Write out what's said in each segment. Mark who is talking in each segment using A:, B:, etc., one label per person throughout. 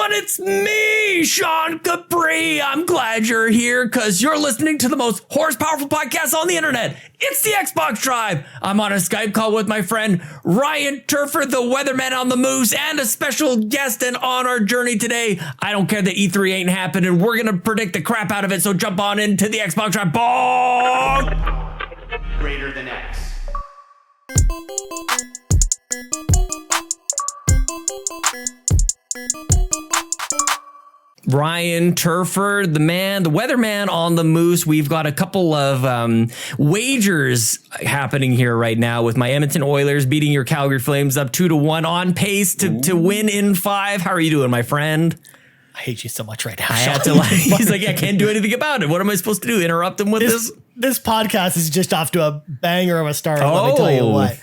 A: everyone, it's me, Sean Capri. I'm glad you're here because you're listening to the most horsepowerful podcast on the internet. It's the Xbox Drive. I'm on a Skype call with my friend Ryan Turford, the weatherman on the moose, and a special guest. And on our journey today, I don't care that E3 ain't happening. We're going to predict the crap out of it. So jump on into the Xbox Drive. Bong!
B: Greater than X.
A: Ryan Turford, the man, the weatherman on the moose. We've got a couple of wagers happening here right now with my Edmonton Oilers beating your Calgary Flames up 2-1 on pace to win in 5. How are you doing, my friend?
C: I hate you so much right now.
A: I had to he's like, I can't do anything about it. What am I supposed to do? Interrupt him with this?
C: This podcast is just off to a banger of a start. Let me tell you what.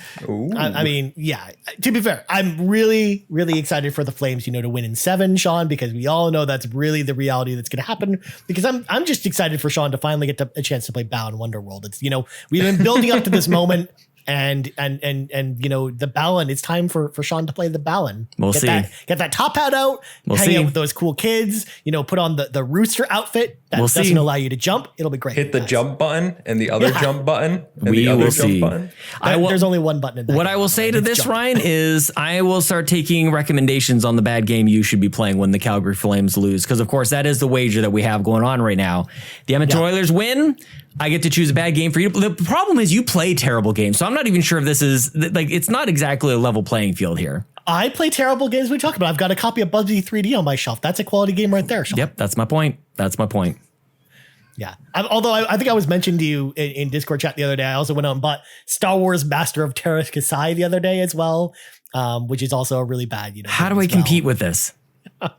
C: I mean, yeah, to be fair, I'm really, really excited for the Flames, to win in 7, Sean, because we all know that's really the reality that's going to happen. Because I'm just excited for Sean to finally get a chance to play Bow in Wonderworld. It's, we've been building up to this moment. And the Balin, it's time for Sean to play the Balin.
A: We'll see.
C: Get that top hat out, hang out with those cool kids, put on the rooster outfit that doesn't allow you to jump. It'll be great.
D: Hit the jump button and the other jump button. And
A: we
D: the other
A: will
D: jump
A: see.
D: Button.
C: There's only one button in that.
A: What I will say to this, jump. Ryan, is I will start taking recommendations on the bad game you should be playing when the Calgary Flames lose. Because, of course, that is the wager that we have going on right now. The Edmonton Oilers win. I get to choose a bad game for you. The problem is you play terrible games. So I'm not even sure if this is it's not exactly a level playing field here.
C: I play terrible games we talk about. I've got a copy of Bubsy 3D on my shelf. That's a quality game right there, Sean.
A: Yep, that's my point.
C: Yeah. Although I think I was mentioned to you in Discord chat the other day. I also went out and bought Star Wars Master of Terras Kasai the other day as well, which is also a really bad,
A: How do I compete with this?
D: I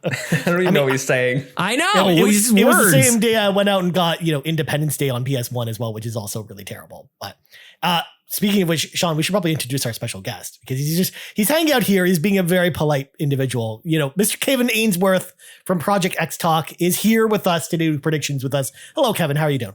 D: don't even know what he's saying.
A: I know.
C: It was the same day I went out and got, Independence Day on PS1 as well, which is also really terrible. But speaking of which, Sean, we should probably introduce our special guest because he's hanging out here. He's being a very polite individual. Mr. Kevin Ainsworth from ProjectXTalk is here with us to do predictions with us. Hello, Kevin. How are you doing?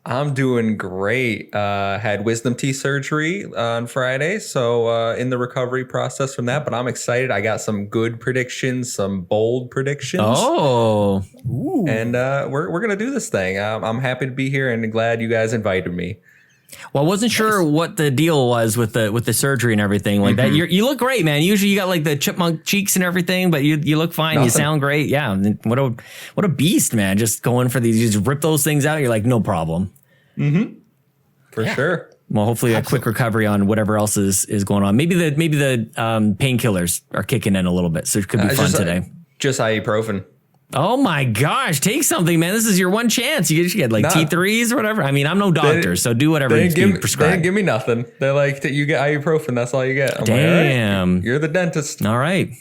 D: I'm doing great. Had wisdom teeth surgery on Friday, so in the recovery process from that. But I'm excited. I got some good predictions, some bold predictions.
A: Oh,
C: ooh.
D: And we're gonna do this thing. I'm happy to be here and glad you guys invited me.
A: Well, I wasn't sure what the deal was with the surgery and everything like that. You look great, man. Usually you got like the chipmunk cheeks and everything, but you look fine. Nothing. You sound great. Yeah. What a beast, man. Just going for these, you just rip those things out. You're like, no problem.
D: For sure.
A: Well, hopefully a quick recovery on whatever else is going on. Maybe the painkillers are kicking in a little bit. So it could be fun today.
D: Just ibuprofen.
A: Oh my gosh. Take something, man. This is your one chance. You get like T3s or whatever. I mean, I'm no doctor, so do whatever needs to be prescribed.
D: They didn't give me nothing. They're like, you get ibuprofen. That's all you get. I'm
A: Damn.
D: Like, all right, you're the dentist.
A: All right.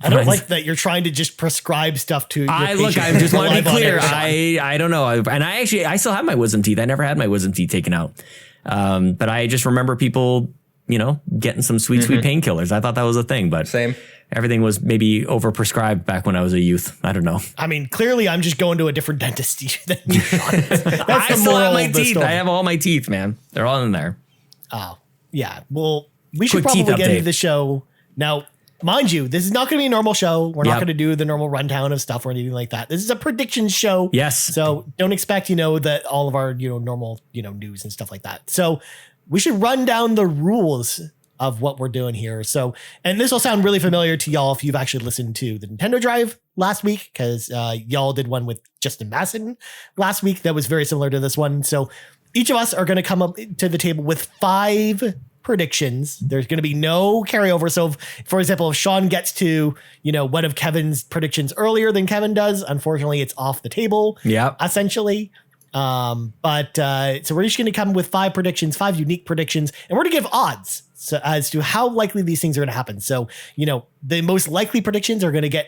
C: I don't like that you're trying to just prescribe stuff to your patient.
A: I just want to be clear. I don't know. And I still have my wisdom teeth. I never had my wisdom teeth taken out. But I just remember people, getting some sweet painkillers. I thought that was a thing, but
D: same.
A: Everything was maybe overprescribed back when I was a youth. I don't know.
C: I mean, clearly I'm just going to a different dentist than you.
A: I still have my teeth. I have all my teeth, man. They're all in there.
C: Oh, yeah. Well, we should probably get into the show now. Mind you, this is not going to be a normal show. We're not going to do the normal rundown of stuff or anything like that. This is a prediction show.
A: Yes.
C: So don't expect, that all of our, normal, news and stuff like that. So we should run down the rules of what we're doing here. So, and this will sound really familiar to y'all if you've actually listened to the Nintendo Drive last week, because y'all did one with Justin Masson last week that was very similar to this one. So each of us are going to come up to the table with 5 predictions. There's going to be no carryover. So for example, if Sean gets to, one of Kevin's predictions earlier than Kevin does, unfortunately it's off the table.
A: Yeah.
C: Essentially. So we're just going to come with 5 predictions, 5 unique predictions, and we're going to give odds as to how likely these things are going to happen. So, the most likely predictions are going to get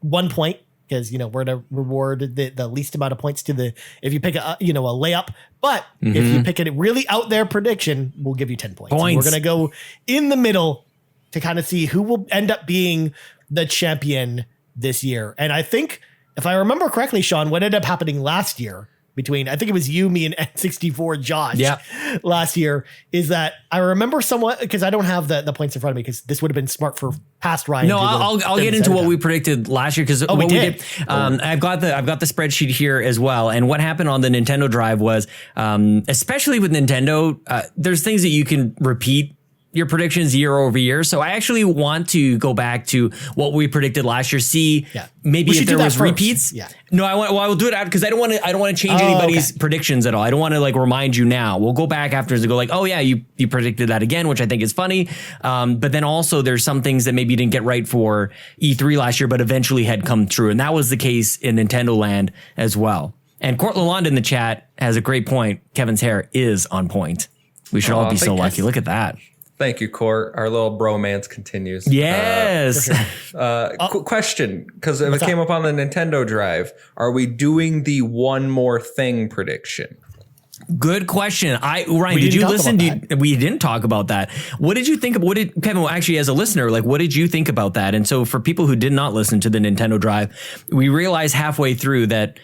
C: 1 point because, we're going to reward the least amount of points if you pick a layup. But if you pick a really out there prediction, we'll give you 10 points. We're going to go in the middle to kind of see who will end up being the champion this year. And I think if I remember correctly, Sean, what ended up happening last year between, I think it was you, me, and N64 Josh
A: Yeah.
C: last year, is that I remember somewhat, because I don't have the points in front of me, because this would have been smart for past Ryan.
A: No, I'll get into what we predicted last year, because what we did. I've got the spreadsheet here as well. And what happened on the Nintendo Drive was, especially with Nintendo, there's things that you can repeat your predictions year over year. So I actually want to go back to what we predicted last year. See, maybe if there was repeats.
C: Yeah.
A: No, I will do it out because I don't want to change anybody's predictions at all. I don't want to like remind you now. We'll go back afterwards and go like, oh yeah, you predicted that again, which I think is funny. But then also there's some things that maybe you didn't get right for E3 last year, but eventually had come true. And that was the case in Nintendo Land as well. And Court Lalonde in the chat has a great point. Kevin's hair is on point. We should all be so lucky. Look at that.
D: Thank you, Court. Our little bromance continues.
A: Yes.
D: Question, because it came up on the Nintendo Drive. Are we doing the one more thing prediction?
A: Good question. Ryan, did you listen? We didn't talk about that. What did you think of? Kevin? Actually, as a listener, like, what did you think about that? And so, for people who did not listen to the Nintendo Drive, we realized halfway through that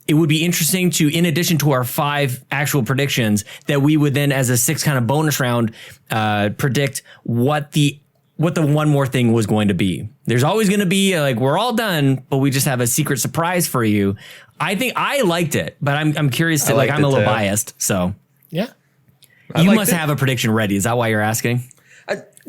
A: it would be interesting to, in addition to our 5 actual predictions, that we would then, as a 6 kind of bonus round, predict what the one more thing was going to be. There's always going to be like, we're all done, but we just have a secret surprise for you. I think I liked it, but I'm curious to I'm a little biased. So
C: yeah,
A: you must have a prediction ready. Is that why you're asking?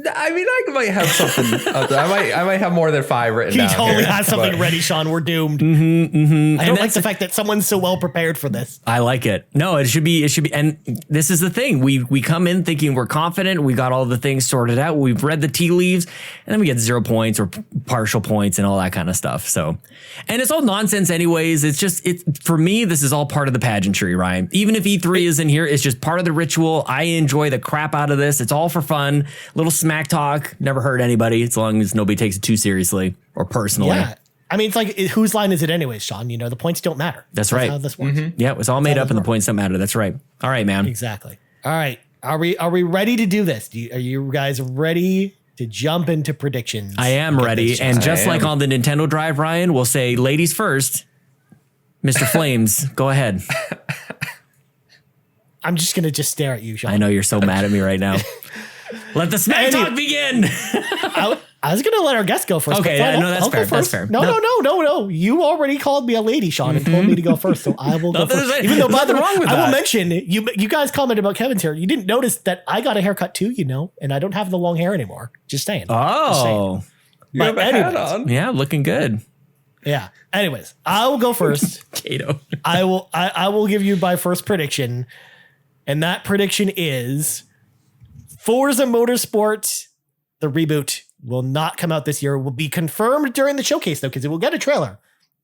D: I mean, I might have something. I might have more than 5 written down.
C: He totally
D: here,
C: has something ready, Sean. We're doomed. I don't like the fact that someone's so well prepared for this.
A: I like it. No, it should be. And this is the thing. We come in thinking we're confident. We got all the things sorted out. We've read the tea leaves, and then we get 0 points or partial points and all that kind of stuff. So, and it's all nonsense anyways. It's just, for me, this is all part of the pageantry, Ryan. Even if E3 is in here, it's just part of the ritual. I enjoy the crap out of this. It's all for fun. Little smack talk. Never hurt anybody, as long as nobody takes it too seriously or personally.
C: Yeah. I mean, it's like, whose line is it anyways, Sean? You know, the points don't matter.
A: That's right.
C: How this works.
A: Yeah, it was all made up and the points don't matter. That's right. All right, man.
C: Exactly. All right. Are we ready to do this? Are you guys ready to jump into predictions?
A: I am ready. And just like on the Nintendo Drive, Ryan, we'll say ladies first. Mr. Flames, go ahead.
C: I'm just going to stare at you, Sean.
A: I know you're so mad at me right now. Let the smack talk begin.
C: I was going to let our guest go first.
A: Okay, that's fair. That's fair.
C: No. You already called me a lady, Sean, and told me to go first, so I will go first. Even though, by the way, I will mention, you guys commented about Kevin's hair. You didn't notice that I got a haircut too, and I don't have the long hair anymore. Just saying.
A: Oh.
D: You have a hat on.
A: Yeah, looking good.
C: Yeah. Anyways, I will go first.
A: Kato.
C: I will give you my first prediction, and that prediction is Forza Motorsport, the reboot, will not come out this year. It will be confirmed during the showcase, though, because it will get a trailer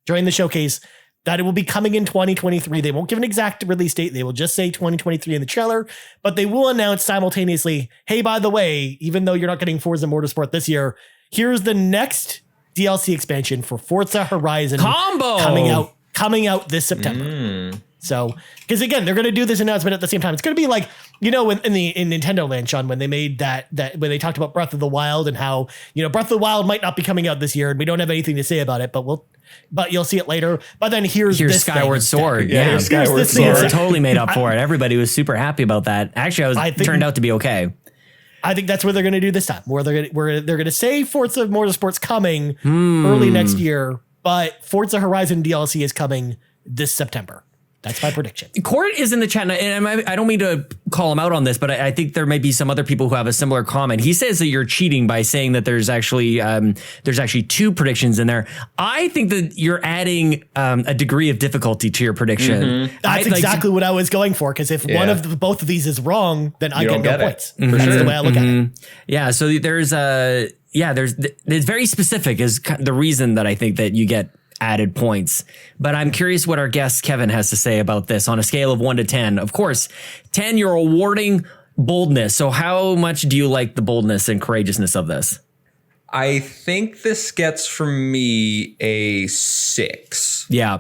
C: during the showcase that it will be coming in 2023. They won't give an exact release date. They will just say 2023 in the trailer, but they will announce simultaneously, hey, by the way, even though you're not getting Forza Motorsport this year, here's the next DLC expansion for Forza Horizon
A: combo
C: coming out this September. So, because again, they're going to do this announcement at the same time. It's going to be like, in Nintendo Land, Sean, when they made that when they talked about Breath of the Wild and how, Breath of the Wild might not be coming out this year and we don't have anything to say about it, but you'll see it later. But then here's this
A: Skyward Sword. Yeah,
C: Skyward Sword.
A: They totally made up for it. Everybody was super happy about that. Actually, it turned out to be okay.
C: I think that's what they're going to do this time. Where they're going to say Forza Motorsport's coming early next year, but Forza Horizon DLC is coming this September. That's my prediction.
A: Court is in the chat, and I don't mean to call him out on this, but I think there may be some other people who have a similar comment. He says that you're cheating by saying that there's actually 2 predictions in there. I think that you're adding a degree of difficulty to your prediction.
C: That's exactly what I was going for, because if one of both of these is wrong, then I get no points.
D: For
C: That's
D: sure.
C: the way I look at it.
A: Yeah, so it's very specific is the reason that I think that you get added points. But I'm curious what our guest Kevin has to say about this on a scale of 1 to 10. Of course, 10, you're awarding boldness. So how much do you like the boldness and courageousness of this?
D: I think this gets from me a 6.
A: Yeah.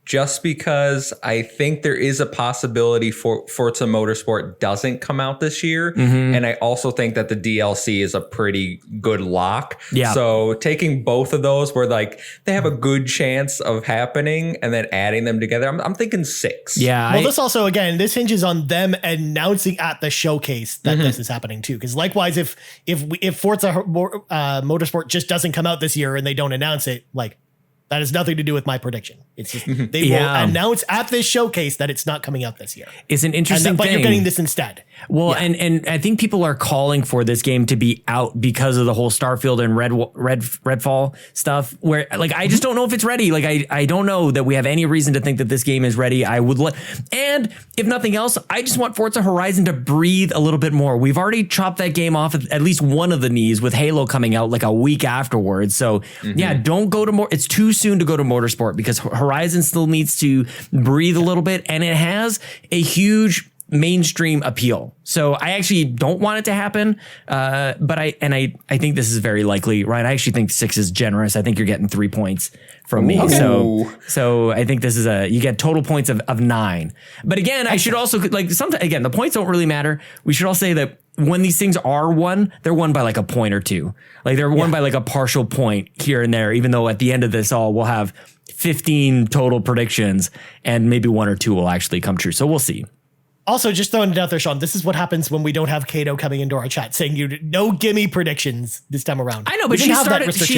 D: just because I think there is a possibility for Forza Motorsport doesn't come out this year. And I also think that the DLC is a pretty good lock.
A: Yeah.
D: So taking both of those where like they have a good chance of happening and then adding them together, I'm thinking 6.
A: Yeah.
C: Well, this also, again, this hinges on them announcing at the showcase that this is happening too. Because likewise, if Forza Motorsport just doesn't come out this year and they don't announce it, like, that has nothing to do with my prediction. It's just they will announce at this showcase that it's not coming out this year.
A: It's an interesting
C: but
A: thing.
C: you're getting this instead.
A: Well, and I think people are calling for this game to be out because of the whole Starfield and Redfall stuff. Where like I just don't know if it's ready. Like I don't know that we have any reason to think that this game is ready. And if nothing else, I just want Forza Horizon to breathe a little bit more. We've already chopped that game off at least one of the knees with Halo coming out like a week afterwards. So yeah, don't go to more. It's too soon to go to Motorsport because Horizon still needs to breathe a little bit, and it has a huge mainstream appeal. So I actually don't want it to happen. But I think this is very likely, right? I actually think 6 is generous. I think you're getting 3 points from me.
D: Okay.
A: So I think this is you get total points of 9. But again, I should also sometimes, again, the points don't really matter. We should all say that when these things are won, they're won by like a point or two. Like they're won by like a partial point here and there, even though at the end of this all, we'll have 15 total predictions and maybe 1 or 2 will actually come true. So we'll see.
C: Also, just throwing it out there, Sean, this is what happens when we don't have Kato coming into our chat saying no gimme predictions this time around.
A: I know, but she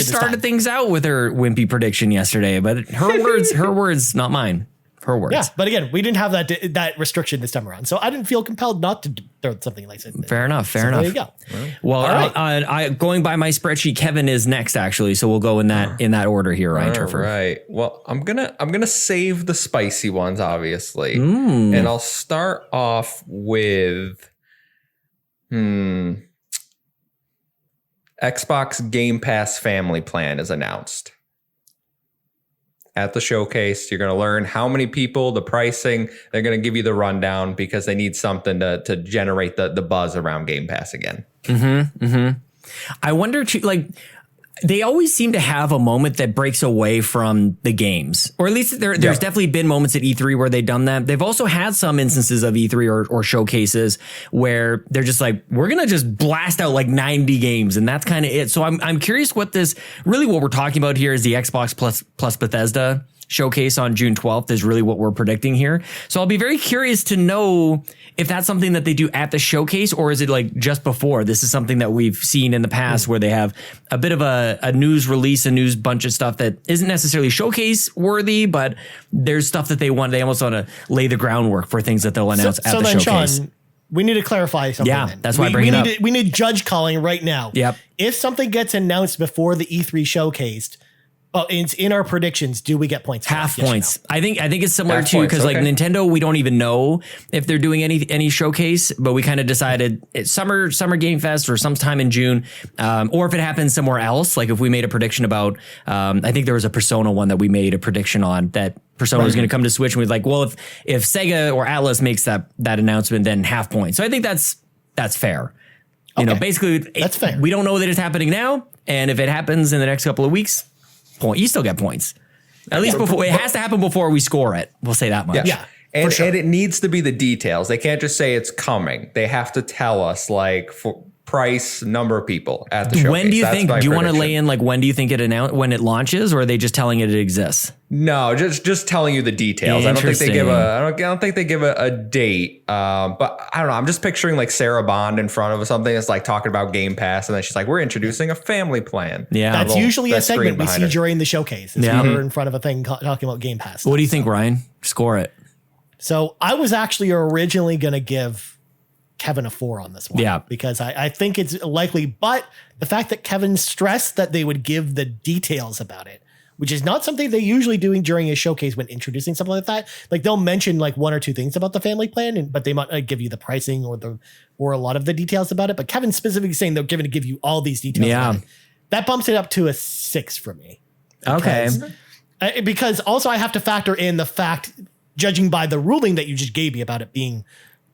A: started things out with her wimpy prediction yesterday, but her words, not mine. Her words.
C: Yeah, but again, we didn't have that restriction this time around, so I didn't feel compelled not to throw something like that.
A: Fair enough. There you go. Well, right. Going by my spreadsheet, Kevin is next actually, so we'll go in that order here, Ryan Turfer.
D: Right. Well, I'm gonna save the spicy ones, obviously, and I'll start off with Xbox Game Pass Family Plan is announced. At the showcase, you're going to learn how many people, the pricing. They're going to give you the rundown because they need something to generate the buzz around Game Pass again.
A: I wonder too, like they always seem to have a moment that breaks away from the games, or at least there's definitely been moments at E3 where they've done that. They've also had some instances of E3 or showcases where they're just like, we're going to just blast out like 90 games. And that's kind of it. So I'm curious what we're talking about here is the Xbox plus Bethesda showcase on June 12th is really what we're predicting here. So I'll be very curious to know if that's something that they do at the showcase, or is it like just before? This is something that we've seen in the past where they have a bit of a news release, a news bunch of stuff that isn't necessarily showcase worthy, but there's stuff that they almost want to lay the groundwork for things that they'll announce at the showcase.
C: Sean, we need to clarify something.
A: Yeah, that's why I bring it up.
C: We need judge calling right now.
A: Yep.
C: If something gets announced before the E3 showcase, it's in our predictions, do we get points?
A: Half
C: yes
A: points. I think it's similar
D: Half
A: to because
D: points,
A: like Nintendo, we don't even know if they're doing any showcase, but we kind of decided it's summer Game Fest or sometime in June, or if it happens somewhere else. Like if we made a prediction about, I think there was a Persona one that we made a prediction on that Persona was going to come to Switch, and we was like, well, if Sega or Atlas makes that announcement, then half points. So I think that's fair. You know, basically,
C: that's fair.
A: We don't know that it's happening now, and if it happens in the next couple of weeks, you still get points. At least before it has to happen before we score it. We'll say that much.
C: Yeah.
D: And,
C: sure.
D: and it needs to be the details. They can't just say it's coming. They have to tell us like for price, number of people at the showcase.
A: When do you think? Do you want to lay in like when do you think when it launches, or are they just telling it exists?
D: No, just telling you the details. I don't think they give a date. But I don't know. I'm just picturing like Sarah Bond in front of something that's like talking about Game Pass, and then she's like, "We're introducing a family plan."
A: Yeah,
C: that's usually a segment we see during the showcase. It's her in front of a thing talking about Game Pass.
A: What do you think, Ryan? Score it.
C: So I was actually originally going to give Kevin a 4 on this one.
A: Yeah.
C: Because I think it's likely, but the fact that Kevin stressed that they would give the details about it, which is not something they usually do during a showcase when introducing something like that. Like they'll mention like 1 or 2 things about the family plan, but they might give you the pricing or a lot of the details about it. But Kevin specifically saying they're going to give you all these details. Yeah. That bumps it up to a 6 for me. Because also I have to factor in the fact, judging by the ruling that you just gave me about it being,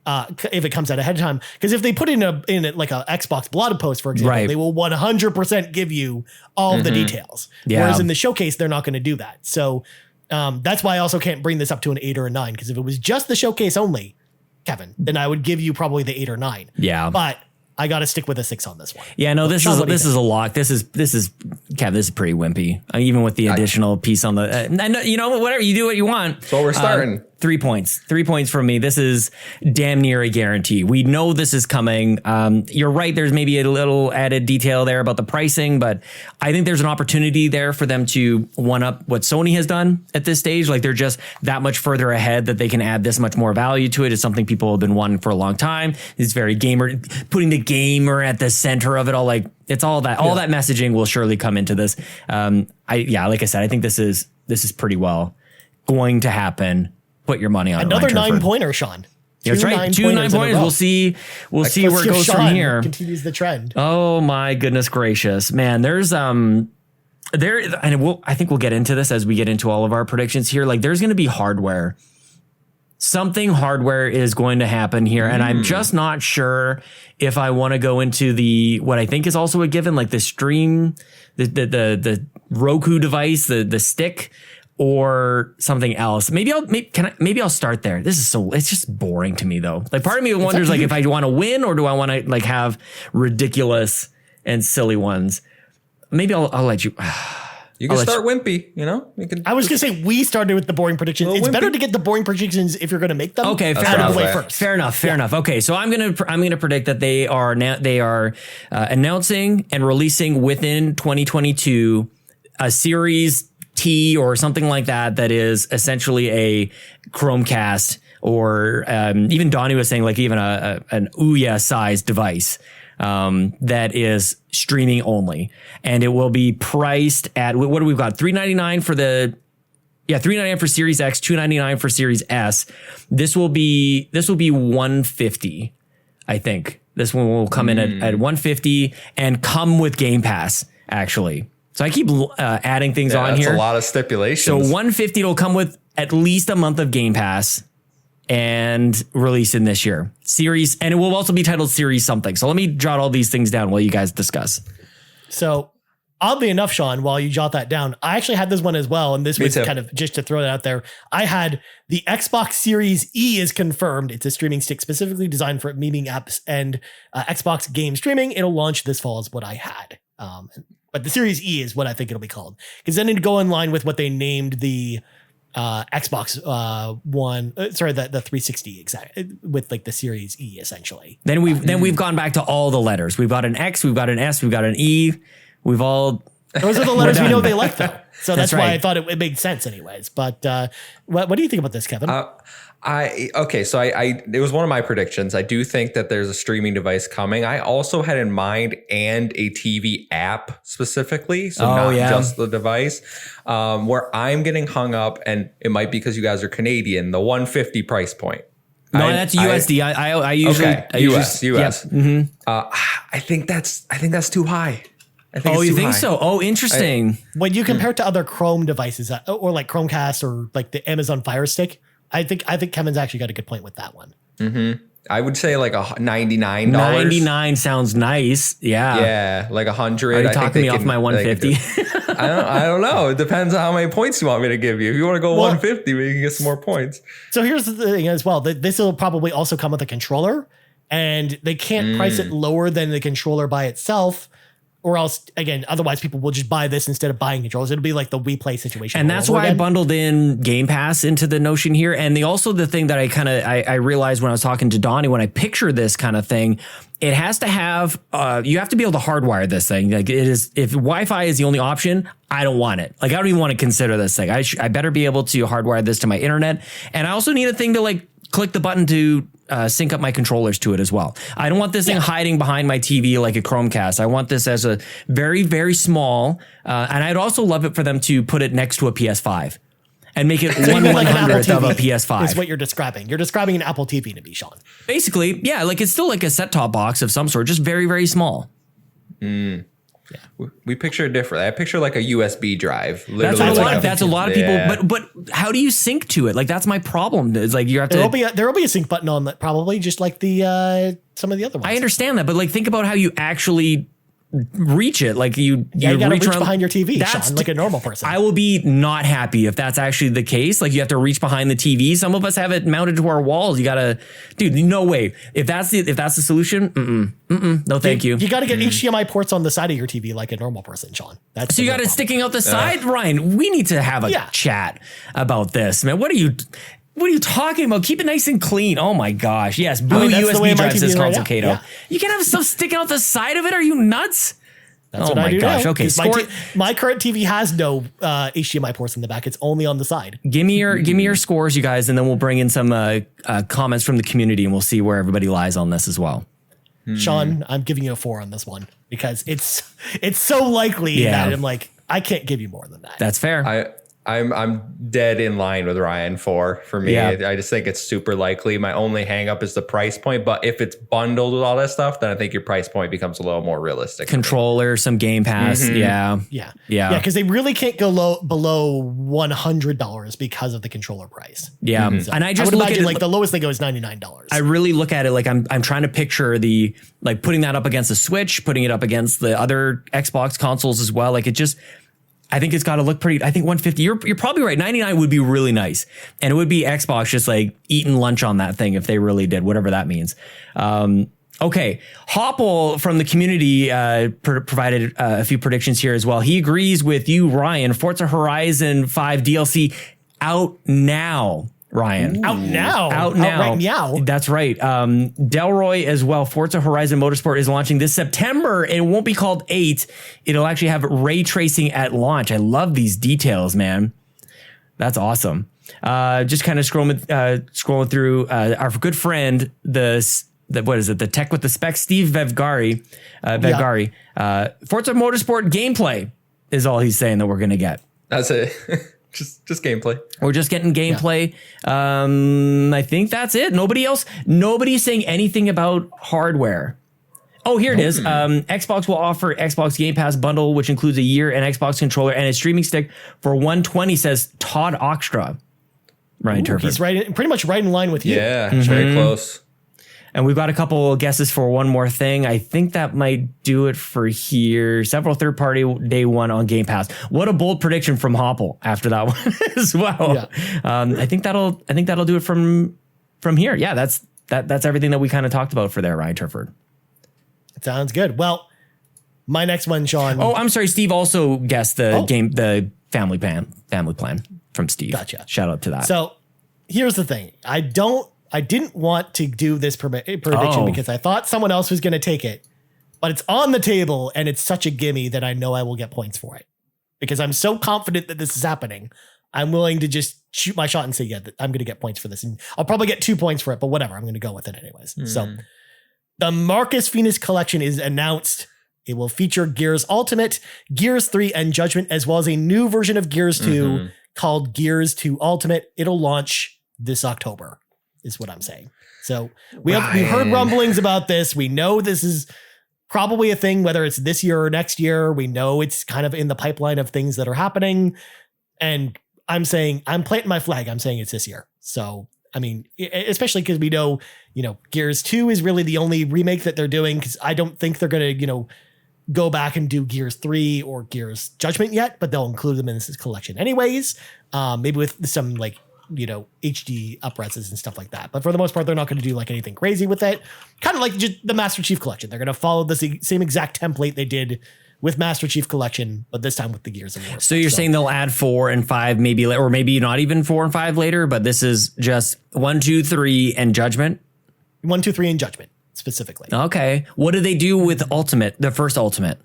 C: if it comes out ahead of time, because if they put in like a Xbox blog post, for example, they will 100% give you all of the details. Whereas in the showcase, they're not going to do that. So That's why I also can't bring this up to an 8 or a 9, because if it was just the showcase only, Kevin, then I would give you probably the 8 or 9.
A: Yeah.
C: But I got to stick with a 6 on this one.
A: Yeah, no, this
C: Sean,
A: is a lot. This is Kev. This is pretty wimpy. Even with the additional piece on the, you know, whatever, you do what you want.
D: So we're starting.
A: 3 points. 3 points from me. This is damn near a guarantee. We know this is coming. You're right. There's maybe a little added detail there about the pricing, but I think there's an opportunity there for them to one up what Sony has done at this stage. Like they're just that much further ahead that they can add this much more value to it. It's something people have been wanting for a long time. It's very gamer, putting the gamer at the center of it all. Like it's all that, all that messaging will surely come into this. Like I said, I think this is pretty well going to happen. Put your money on
C: another 9-pointer, Sean.
A: That's right. 2 9-pointers. We'll see where it goes
C: Sean
A: from here.
C: Continues the trend.
A: Oh my goodness gracious, man! There's and I think we'll get into this as we get into all of our predictions here. Like there's going to be hardware. Something hardware is going to happen here, and I'm just not sure if I want to go into what I think is also a given, like the stream, the Roku device, the stick. Or something else. Maybe I'll start there. It's just boring to me though. Like part of me wonders like if I want to win or do I want to like have ridiculous and silly ones. Maybe I'll let you.
D: You can start wimpy, you know?
C: I was going to say we started with the boring predictions. It's better to get the boring predictions if you're going to make them.
A: Okay,
C: out of the way first.
A: Fair enough. Okay, so I'm gonna predict that they are announcing and releasing within 2022 a Series T or something like that is essentially a Chromecast or even Donnie was saying like even an Ouya sized device that is streaming only, and it will be priced at what do we've got $399 for $399 for Series X, $299 for Series S. This will be $150. I think this one will come in at $150 and come with Game Pass actually. So I keep adding things on here.
D: That's a lot of stipulations.
A: So $150 will come with at least a month of Game Pass and release in this year. Series, and it will also be titled Series something. So let me jot all these things down while you guys discuss.
C: So oddly enough, Sean, while you jot that down, I actually had this one as well. And this was kind of just to throw it out there. I had the Xbox Series E is confirmed. It's a streaming stick specifically designed for memeing apps and Xbox game streaming. It'll launch this fall is what I had. But the Series E is what I think it'll be called. Because then it'd go in line with what they named the Xbox One, the 360 exactly, with like the Series E essentially.
A: Then we've gone back to all the letters. We've got an X, we've got an S, we've got an E. Those
C: are the letters we know they like though. So that's why
A: right.
C: I thought it made sense anyways. But what do you think about this, Kevin?
D: It was one of my predictions. I do think that there's a streaming device coming. I also had in mind and a TV app specifically, so not just the device. Where I'm getting hung up, and it might be because you guys are Canadian, the $150 price point.
A: No, that's USD. I usually
D: US.
A: Yep. Mm-hmm.
D: I think that's too high.
A: You think so? Oh, interesting.
C: When you compare it to other Chrome devices or like Chromecast or like the Amazon Fire Stick, I think Kevin's actually got a good point with that one.
D: Mm-hmm. I would say like $99.
A: 99 sounds nice. Yeah.
D: Yeah, like 100.
A: Are you talking me off my 150?
D: I don't know. It depends on how many points you want me to give you. If you want to go 150, we can get some more points.
C: So here's the thing as well. This will probably also come with a controller, and they can't price it lower than the controller by itself. Or else, again, otherwise people will just buy this instead of buying controllers. It'll be like the Wii Play situation.
A: And that's why I bundled in Game Pass into the notion here. And the thing that I realized when I was talking to Donnie, when I picture this kind of thing, it has to have, you have to be able to hardwire this thing. Like it is, if Wi-Fi is the only option, I don't want it. Like I don't even want to consider this thing. I better be able to hardwire this to my internet. And I also need a thing to like click the button to sync up my controllers to it as well. I don't want this thing hiding behind my TV like a Chromecast. I want this as a very, very small, and I'd also love it for them to put it next to a PS5 and make it 1/100th of a PS5.
C: Is what you're describing. You're describing an Apple TV to me, Sean.
A: Basically, yeah, like it's still like a set-top box of some sort, just very, very small.
D: Yeah. We picture it differently. I picture like a USB drive.
A: That's a lot of people. But how do you sync to it? Like that's my problem. It's like you have
C: there will be a sync button on that probably, just like the some of the other ones.
A: I understand that, but like think about how you actually reach it. Like you
C: gotta reach
A: around
C: behind your TV, Sean, like a normal person.
A: I will be not happy if that's actually the case. Like you have to reach behind the TV. Some of us have it mounted to our walls. You gotta, dude, no way. If that's the solution, no, thank you.
C: You got to get HDMI ports on the side of your TV like a normal person, Sean. That's
A: So you got it sticking out the side, Ryan. We need to have a chat about this, man. What are you talking about? Keep it nice and clean. Oh my gosh. Yes. Boo USB drives this console, Kato. Yeah. You can't have stuff sticking out the side of it. Are you nuts?
C: That's what I do now. Okay. My current TV has no HDMI ports in the back. It's only on the side.
A: Give me your scores, you guys, and then we'll bring in some comments from the community and we'll see where everybody lies on this as well.
C: Sean, I'm giving you a 4 on this one because it's so likely that I'm like, I can't give you more than that.
A: That's fair.
D: I'm dead in line with Ryan for me.
A: Yeah.
D: I just think it's super likely. My only hang up is the price point, but if it's bundled with all that stuff, then I think your price point becomes a little more realistic.
A: Controller, some Game Pass. Yeah.
C: Because they really can't go below $100 because of the controller price.
A: Yeah.
C: So
A: and I
C: would
A: look
C: imagine
A: at
C: like the lowest they go is $99.
A: I really look at it like I'm trying to picture the, like putting that up against the Switch, putting it up against the other Xbox consoles as well. Like it just, I think it's got to look pretty. I think 150. You're probably right. 99 would be really nice, and it would be Xbox just like eating lunch on that thing if they really did, whatever that means. Okay, Hopple from the community provided a few predictions here as well. He agrees with you, Ryan. Forza Horizon 5 DLC out now. Ryan.
C: Ooh. Out now.
A: Right
C: now.
A: That's right. Delroy as well. Forza Horizon Motorsport is launching this September. And it won't be called 8. It'll actually have ray tracing at launch. I love these details, man. That's awesome. Just kind of scrolling through our good friend, the tech with the specs, Steve Vevgari. Forza Motorsport gameplay is all he's saying that we're going to get.
D: That's it. Just gameplay.
A: We're just getting gameplay. Yeah. I think that's it. Nobody's saying anything about hardware. Oh, here it is. Xbox will offer Xbox Game Pass bundle, which includes a year, an Xbox controller, and a streaming stick for $120, says Todd Oxtra. Ryan Turford.
C: He's pretty much right in line with you.
D: Yeah, very close.
A: And we've got a couple guesses for one more thing. I think that might do it for here. Several third-party day one on Game Pass. What a bold prediction from Hopple after that one as well. Yeah. I think that'll do it from here. Yeah, that's everything that we kind of talked about for there, Ryan Turford.
C: Sounds good. Well, my next one, Sean.
A: Oh, I'm sorry. Steve also guessed the family plan from Steve.
C: Gotcha.
A: Shout out to that.
C: So here's the thing. I didn't want to do this prediction because I thought someone else was going to take it, but it's on the table and it's such a gimme that I know I will get points for it because I'm so confident that this is happening. I'm willing to just shoot my shot and say, yeah, I'm going to get points for this. And I'll probably get 2 points for it, but whatever. I'm going to go with it anyways. So the Marcus Phoenix collection is announced. It will feature Gears Ultimate, Gears 3, and Judgment, as well as a new version of Gears 2 called Gears 2 Ultimate. It'll launch this October. Is what I'm saying. So we've heard rumblings about this. We know this is probably a thing, whether it's this year or next year. We know it's kind of in the pipeline of things that are happening. And I'm saying, I'm planting my flag. I'm saying it's this year. So, I mean, especially because we know, Gears 2 is really the only remake that they're doing because I don't think they're going to, go back and do Gears 3 or Gears Judgment yet, but they'll include them in this collection anyways. Maybe with some HD upreses and stuff like that. But for the most part, they're not going to do anything crazy with it. Kind of like just the Master Chief Collection. They're going to follow the same exact template they did with Master Chief Collection, but this time with the Gears of War.
A: So you're saying they'll add 4 and 5 maybe, or maybe not even 4 and 5 later, but this is just 1, 2, 3 and Judgment?
C: 1, 2, 3 and Judgment specifically.
A: Okay. What do they do with Ultimate, the first Ultimate?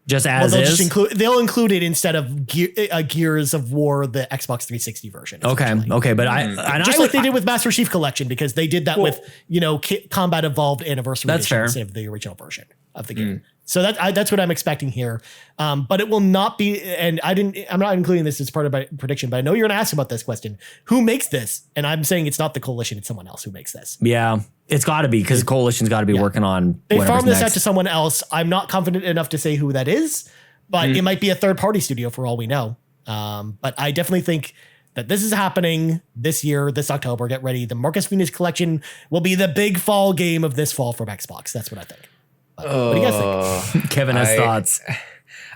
A: Just as is?
C: They'll include it instead of Gears of War, the Xbox 360 version.
A: Okay. But
C: they did with Master Chief Collection, because they did that with, Combat Evolved Anniversary Edition instead of the original version of the game. So that's what I'm expecting here. But it will not be, and I'm not including this as part of my prediction, but I know you're going to ask about this question. Who makes this? And I'm saying it's not the Coalition, it's someone else who makes this.
A: Yeah. It's got to be, because the Coalition's got to be working on.
C: They farm this out to someone else. I'm not confident enough to say who that is, but it might be a third-party studio for all we know. But I definitely think that this is happening this year, this October. Get ready. The Marcus Phoenix Collection will be the big fall game of this fall from Xbox. That's what I think. But what do you guys think?
A: Kevin has thoughts.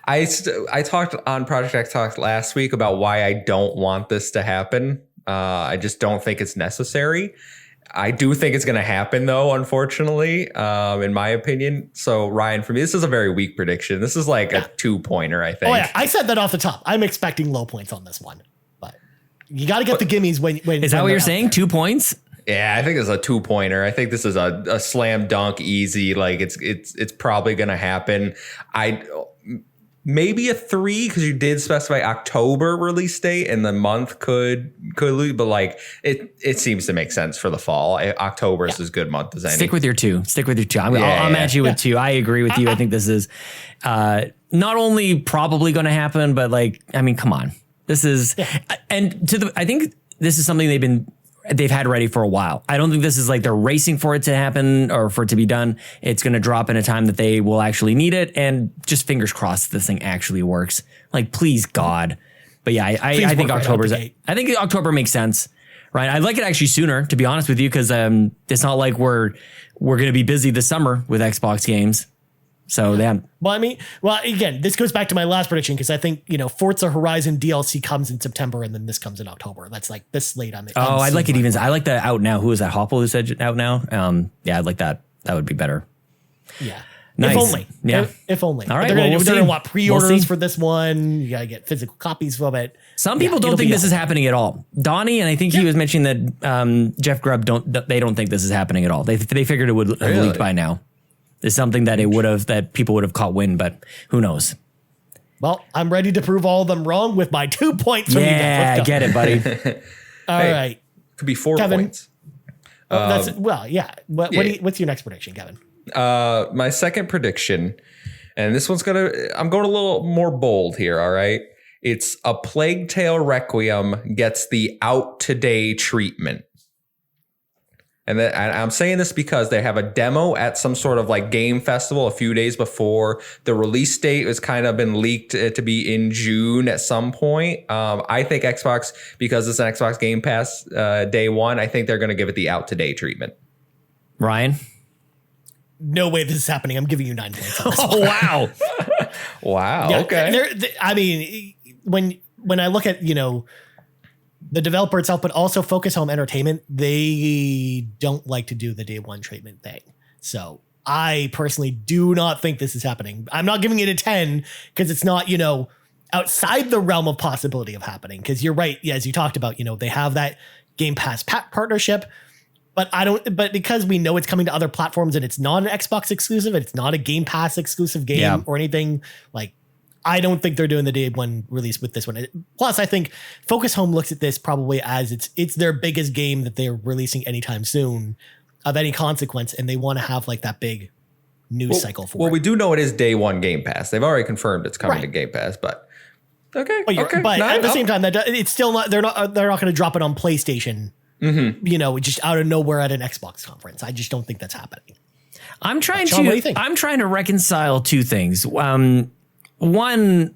D: I talked on ProjectXTalk last week about why I don't want this to happen. I just don't think it's necessary. I do think it's going to happen, though, unfortunately, in my opinion. So, Ryan, for me, this is a very weak prediction. This is like a 2-pointer, I think.
C: Oh, yeah. I said that off the top. I'm expecting low points on this one. But you got to get the gimmies when
A: is that what you're saying? 2 points?
D: Yeah, I think it's a 2-pointer. I think this is a slam dunk, easy. Like it's probably going to happen. Maybe a 3 because you did specify October release date, and the month could lose. But like it seems to make sense for the fall. October is as good month as any.
A: Stick with your 2. I'll match you with 2. I agree with you. I think this is not only probably going to happen, but like I mean, come on, this is I think this is something they've had ready for a while. I don't think this is like they're racing for it to happen or for it to be done. It's going to drop in a time that they will actually need it. And just fingers crossed this thing actually works. Like, please, God. But yeah, I think I think October makes sense. Right. I'd like it actually sooner, to be honest with you, because it's not like we're going to be busy this summer with Xbox games. So then,
C: well, again, this goes back to my last prediction because I think Forza Horizon DLC comes in September and then this comes in October. That's like this late on it.
A: Oh, I like it even. I like the out now. Who is that? Hopple who said out now? Yeah, I'd like that. That would be better.
C: Yeah.
A: Nice.
C: If only.
A: Yeah.
C: If only.
A: All right.
C: They're going to want pre-orders
A: see.
C: For this one. You got to get physical copies of it.
A: Some people don't think this is happening at all. Donnie, and I think he was mentioning that Jeff Grubb they don't think this is happening at all. They figured it would have leaked by now. Is something that that people would have caught wind, but who knows?
C: Well, I'm ready to prove all of them wrong with my 2 points from you guys.
A: Yeah, get it, buddy.
C: All right.
D: Could be 4
C: Kevin,
D: points.
C: What's your next prediction, Kevin?
D: My second prediction, and this one's I'm going a little more bold here. All right. It's A Plague Tale Requiem gets the out today treatment. And I'm saying this because they have a demo at some sort of like game festival a few days before the release date has kind of been leaked to be in June at some point. I think Xbox, because it's an Xbox Game Pass day one, I think they're going to give it the out today treatment.
A: Ryan?
C: No way this is happening. I'm giving you 9 points.
A: Oh, wow.
D: Wow.
C: Yeah,
D: Okay.
C: When I look at, the developer itself, but also Focus Home Entertainment, they don't like to do the day one treatment thing. So I personally do not think this is happening. I'm not giving it a 10 because it's not, outside the realm of possibility of happening. Because you're right. Yeah, as you talked about, they have that Game Pass partnership, but because we know it's coming to other platforms and it's not an Xbox exclusive, it's not a Game Pass exclusive game or anything like. I don't think they're doing the day one release with this one. Plus, I think Focus Home looks at this probably as it's their biggest game that they're releasing anytime soon of any consequence, and they want to have like that big news cycle for it.
D: Well, we do know it is day one Game Pass. They've already confirmed it's coming to Game Pass, but okay.
C: But at the same time, it's still not. They're not going to drop it on PlayStation. Mm-hmm. Just out of nowhere at an Xbox conference. I just don't think that's happening.
A: I'm trying
C: Sean, what do you think?
A: I'm trying to reconcile two things. One,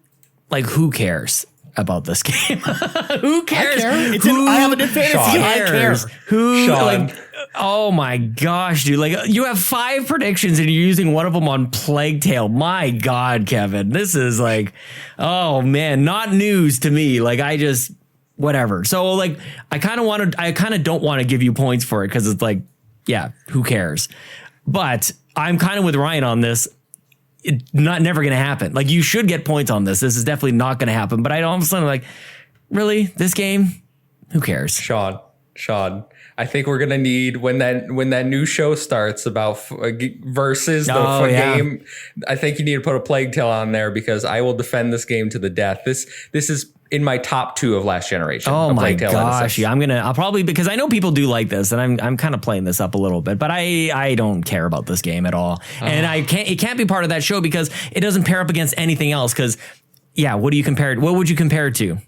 A: like, who cares about this game? Who cares?
C: I care. I have a new fantasy. I care.
A: Who, like, oh my gosh, dude. Like, you have 5 predictions and you're using one of them on Plague Tale. My God, Kevin. This is like, oh man, not news to me. Like, whatever. So, like, I kind of don't want to give you points for it because it's like, yeah, who cares? But I'm kind of with Ryan on this. It's never going to happen. Like, you should get points on this. This is definitely not going to happen. But I all of a sudden like, really, this game? Who cares?
D: Sean, I think we're going to need when that new show starts about versus the game. I think you need to put a Plague Tale on there because I will defend this game to the death. This is in my top 2 of last generation.
A: Oh my gosh. Yeah, I'll probably, because I know people do like this and I'm kind of playing this up a little bit, but I don't care about this game at all. And it can't be part of that show because it doesn't pair up against anything else. Cause yeah, what would you compare it to?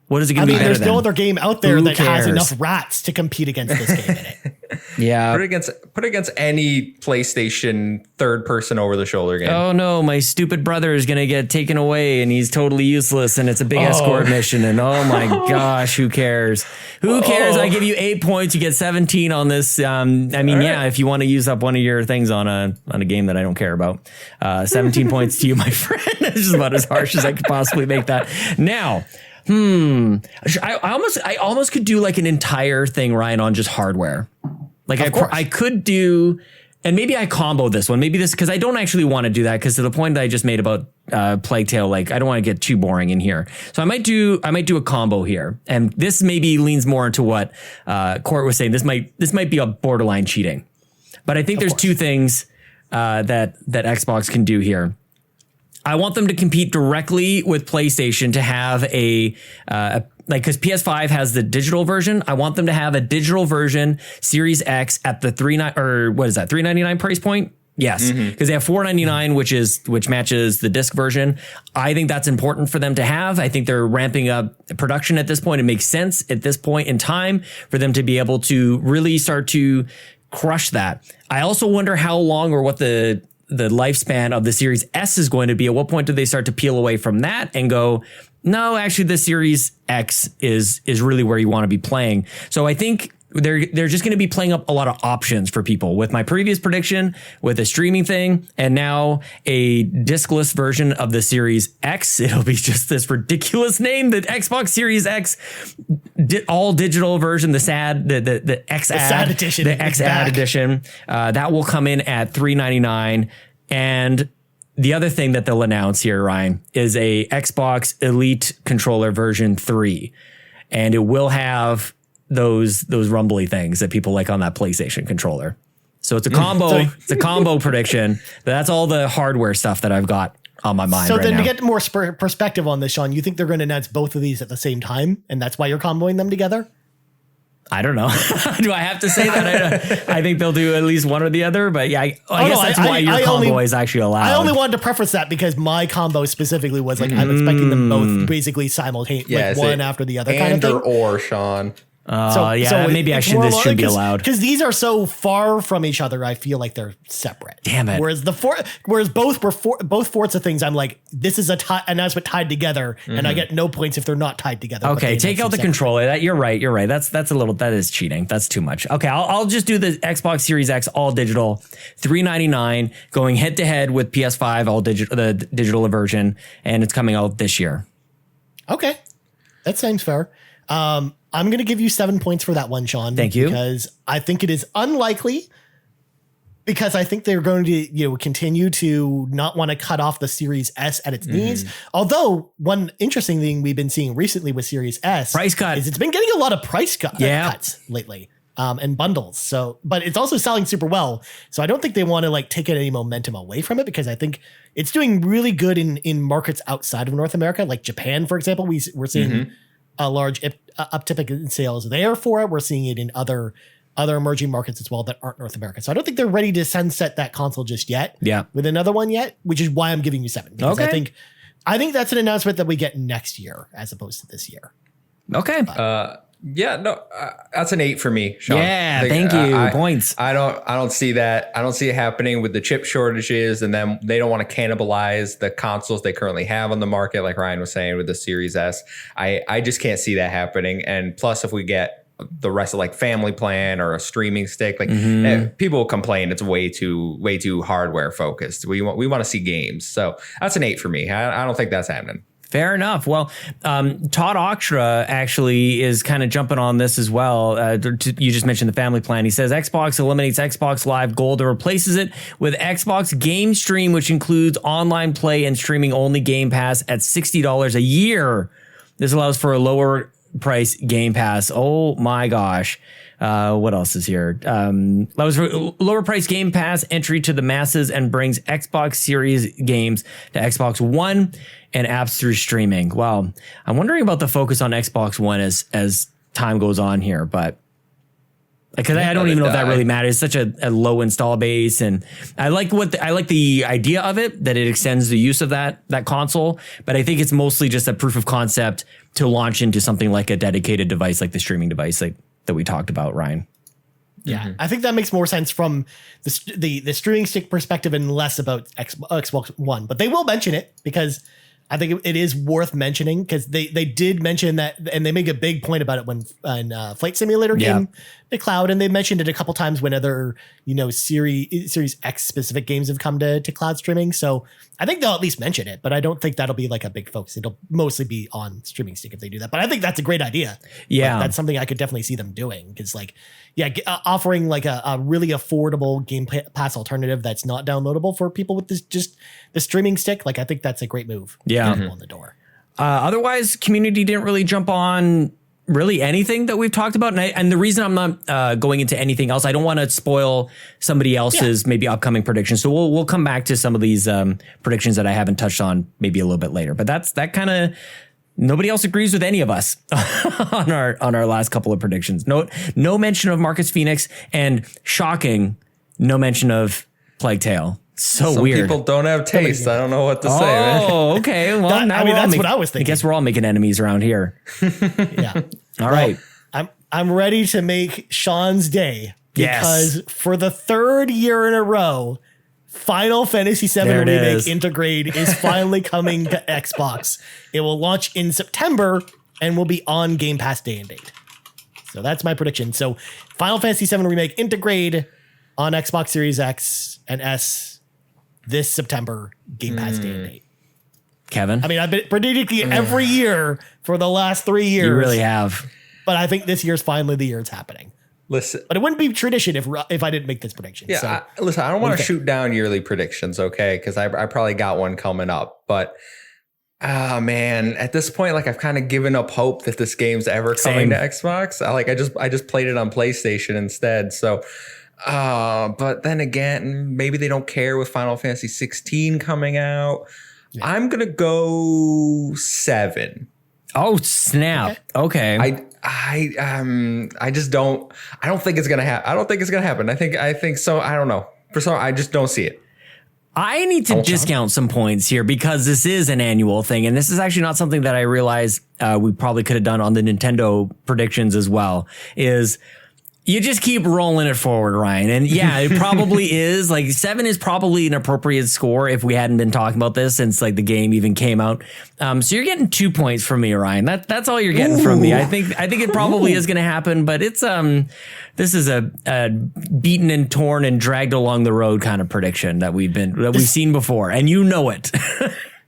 A: What is it going to be better
C: there's
A: than?
C: no other game out there
A: Who
C: that has
A: cares?
C: enough rats to compete against this game in it.
A: Yeah.
D: Put it against any PlayStation third person over the shoulder game.
A: Oh no, my stupid brother is going to get taken away and he's totally useless and it's a big escort mission and oh my gosh, who cares? Who cares? I give you 8 points, you get 17 on this. If you want to use up one of your things on a game that I don't care about. 17 points to you, my friend. It's just about as harsh as I could possibly make that. Now, I almost could do like an entire thing, Ryan, on just hardware. Like I could do, and maybe I combo this one. Maybe this, because I don't actually want to do that, because to the point that I just made about Plague Tale, like I don't want to get too boring in here. So I might do a combo here, and this maybe leans more into what Court was saying. This might be a borderline cheating, but I think there's two things that Xbox can do here. I want them to compete directly with PlayStation to have because PS5 has the digital version. I want them to have a digital version Series X at the $399 price point. Yes, because they have $499, which matches the disc version. I think that's important for them to have. I think they're ramping up production at this point. It makes sense at this point in time for them to be able to really start to crush that. I also wonder how long or what the lifespan of the Series S is going to be. At what point do they start to peel away from that and go, no, actually the Series X is really where you want to be playing. So I think they're just going to be playing up a lot of options for people. With my previous prediction, with a streaming thing, and now a discless version of the Series X, it'll be just this ridiculous name, the Xbox Series X, all digital version, the SAD edition, the XAD edition. That will come in at $399. And the other thing that they'll announce here, Ryan, is a Xbox Elite controller version 3, and it will have those rumbly things that people like on that PlayStation controller. So it's a combo. It's a combo prediction. That's all the hardware stuff that I've got on my mind. So then,
C: to get more perspective on this, Sean, you think they're going to announce both of these at the same time, and that's why you're comboing them together?
A: I don't know. Do I have to say that? I think they'll do at least one or the other, but yeah, I guess that's why your combo is actually allowed.
C: I only wanted to preface that because my combo specifically was like, I'm expecting them both basically simultaneously, like one after the other kind of thing.
D: Or Sean.
A: Maybe this should be allowed,
C: because these are so far from each other. I feel like they're separate.
A: Damn it!
C: Whereas both Forza things, I'm like, this is an announcement tied together, and I get no points if they're not tied together.
A: Okay, take out the controller. You're right. That is cheating. That's too much. Okay, I'll just do the Xbox Series X all digital, $399, going head to head with PS5 all digital, the digital version, and it's coming out this year.
C: Okay, that seems fair. I'm going to give you 7 points for that one, Sean.
A: Thank you.
C: Because I think it is unlikely, because I think they're going to continue to not want to cut off the Series S at its knees. Although one interesting thing we've been seeing recently with Series S
A: price cut
C: is it's been getting a lot of price cuts lately and bundles. So, but it's also selling super well. So I don't think they want to take any momentum away from it, because I think it's doing really good in markets outside of North America, like Japan, for example. We're seeing a large uptick in sales there for it. We're seeing it in other emerging markets as well that aren't North America. So I don't think they're ready to sunset that console just yet. Yeah, with another one yet, which is why I'm giving you 7. Because I think that's an announcement that we get next year as opposed to this year.
A: Okay.
D: That's an 8 for me, Sean.
A: Yeah, thank you. Points.
D: I don't see that. I don't see it happening with the chip shortages, and then they don't want to cannibalize the consoles they currently have on the market, like Ryan was saying with the Series S. I just can't see that happening. And plus, if we get the rest of Family Plan or a streaming stick, people will complain it's way too hardware focused. We want to see games. So that's an 8 for me. I don't think that's happening.
A: Fair enough. Well, Todd Oxtra actually is kind of jumping on this as well. You just mentioned the Family Plan. He says Xbox eliminates Xbox Live Gold and replaces it with Xbox Game Stream, which includes online play and streaming only Game Pass at $60 a year. This allows for a lower price Game Pass. Oh my gosh. What else is here? Allows for lower price Game Pass entry to the masses and brings Xbox Series games to Xbox One and apps through streaming. Wow. I'm wondering about the focus on Xbox One as time goes on here, but Because I don't even know if that really matters. It's such a low install base, and I like the idea of it, that it extends the use of that console. But I think it's mostly just a proof of concept to launch into something like a dedicated device, like the streaming device, like that we talked about, Ryan.
C: Yeah, I think that makes more sense from the streaming stick perspective and less about Xbox One. But they will mention it because I think it is worth mentioning, because they did mention that, and they make a big point about it when Flight Simulator came to cloud, and they mentioned it a couple times when other Series X specific games have come to cloud streaming. So I think they'll at least mention it, but I don't think that'll be like a big focus. It'll mostly be on streaming stick if they do that. But I think that's a great idea.
A: Yeah,
C: that's something I could definitely see them doing, because offering like a really affordable Game Pass alternative that's not downloadable for people with just the streaming stick. Like, I think that's a great move.
A: Yeah,
C: on the door.
A: Otherwise, community didn't really jump on really anything that we've talked about. And the reason I'm not going into anything else, I don't want to spoil somebody else's maybe upcoming predictions. So we'll come back to some of these predictions that I haven't touched on maybe a little bit later. But that kind of, nobody else agrees with any of us on our last couple of predictions. No mention of Marcus Phoenix, and shocking, no mention of Plague Tale. Some weird.
D: People don't have taste. I don't know what to say, man.
A: Oh, okay. Well,
C: that's what I was thinking.
A: I guess we're all making enemies around here.
C: Yeah.
A: All right.
C: I'm ready to make Sean's day, because for the third year in a row, Final Fantasy VII Remake Intergrade is finally coming to Xbox. It will launch in September and will be on Game Pass day and date. So that's my prediction. So Final Fantasy VII Remake Intergrade on Xbox Series X and S this September, Game Pass day and date.
A: Kevin?
C: I mean, I've been predicting it every year for the last 3 years.
A: You really have.
C: But I think this year's finally the year it's happening.
D: Listen,
C: but it wouldn't be tradition if I didn't make this prediction.
D: Yeah, listen, I don't want to shoot down yearly predictions, okay? Because I probably got one coming up. But, man, at this point, like, I've kind of given up hope that this game's ever coming to Xbox. I just played it on PlayStation instead. So, but then again, maybe they don't care with Final Fantasy 16 coming out. Yeah. I'm gonna go 7.
A: Oh snap! Okay.
D: I just don't. I don't think it's gonna happen. I don't think it's gonna happen. I think so. I don't know. For some, I just don't see it.
A: I need to discount some points here, because this is an annual thing, and this is actually not something that I realize we probably could have done on the Nintendo predictions as well. Is you just keep rolling it forward, Ryan. And yeah, it probably is. Like, 7 is probably an appropriate score if we hadn't been talking about this since like the game even came out. So you're getting 2 points from me, Ryan. That's all you're getting from me. I think it probably is going to happen, but it's this is a beaten and torn and dragged along the road kind of prediction that we've seen before, and you know it.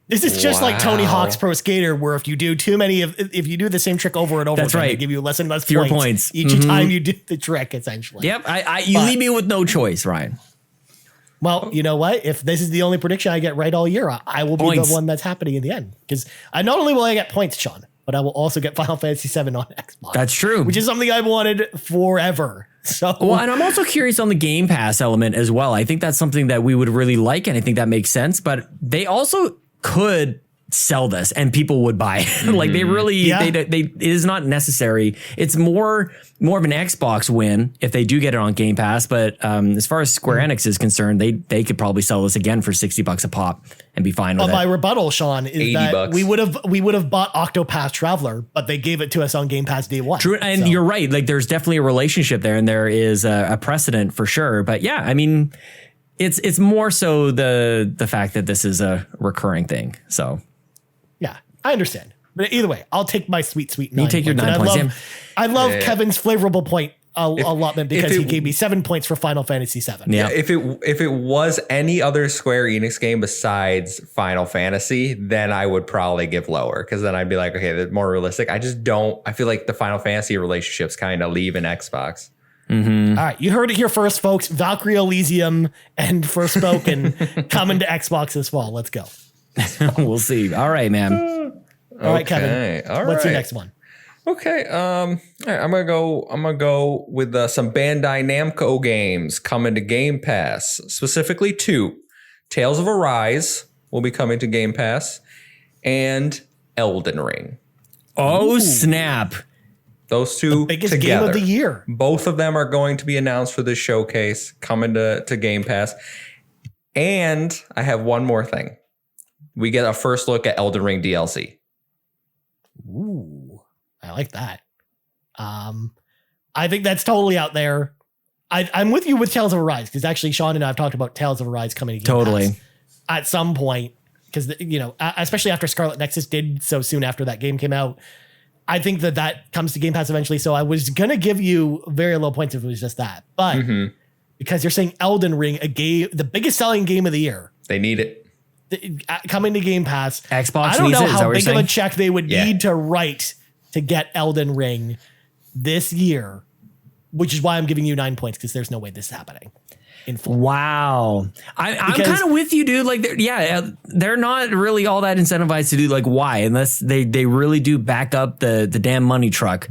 C: This is just like Tony Hawk's Pro Skater, where if you do if you do the same trick over and over,
A: that's right,
C: they give you less and less
A: fewer points
C: each time you do the trick, essentially.
A: Yep, you leave me with no choice, Ryan.
C: Well, you know what? If this is the only prediction I get right all year, I will be the one that's happening in the end. Because not only will I get points, Sean, but I will also get Final Fantasy VII on Xbox.
A: That's true.
C: Which is something I've wanted forever. So,
A: well, and I'm also curious on the Game Pass element as well. I think that's something that we would really like, and I think that makes sense. But they also could sell this and people would buy it. Like, they really, it is not necessary. It's more of an Xbox win if they do get it on Game Pass. But as far as Square Enix is concerned, they could probably sell this again for $60 a pop and be fine with it.
C: My rebuttal, Sean, is that
D: $80.
C: we would have bought Octopath Traveler, but they gave it to us on Game Pass day one.
A: True, and you're right. Like, there's definitely a relationship there, and there is a precedent for sure. But yeah, I mean, it's more so the fact that this is a recurring thing. So
C: yeah, I understand. But either way, I'll take my sweet 9
A: You take your 9 points.
C: I love Kevin's favorable point allotment, because he gave me 7 points for Final Fantasy VII.
D: Yeah. If it was any other Square Enix game besides Final Fantasy, then I would probably give lower, because then I'd be like, okay, they're more realistic. I feel like the Final Fantasy relationships kind of leave in Xbox.
C: Mm-hmm. All right, you heard it here first, folks. Valkyrie Elysium and Forspoken coming to Xbox this fall. Let's go.
A: We'll see. All right, man.
C: All right, Kevin. What's your next one?
D: Okay. All right, I'm gonna go with some Bandai Namco games coming to Game Pass. Specifically 2. Tales of Arise will be coming to Game Pass, and Elden Ring.
A: Oh, snap.
D: Those two
C: the biggest
D: together,
C: game of the year.
D: Both of them are going to be announced for this showcase coming to Game Pass. And I have one more thing. We get a first look at Elden Ring DLC.
C: Ooh, I like that. I think that's totally out there. I'm with you with Tales of Arise, because actually Sean and I have talked about Tales of Arise coming to Game Pass at some point, because especially after Scarlet Nexus did so soon after that game came out. I think that comes to Game Pass eventually. So I was gonna give you very low points if it was just that, but because you're saying Elden Ring, a game, the biggest selling game of the year,
D: they need it
C: coming to Game Pass.
A: Xbox.
C: I don't
A: needs
C: know
A: it,
C: how big of a check they would need to write to get Elden Ring this year, which is why I'm giving you 9 points, because there's no way this is happening in full.
A: Wow. I'm kind of with you, dude. Like, they're not really all that incentivized to do like why, unless they really do back up the damn money truck.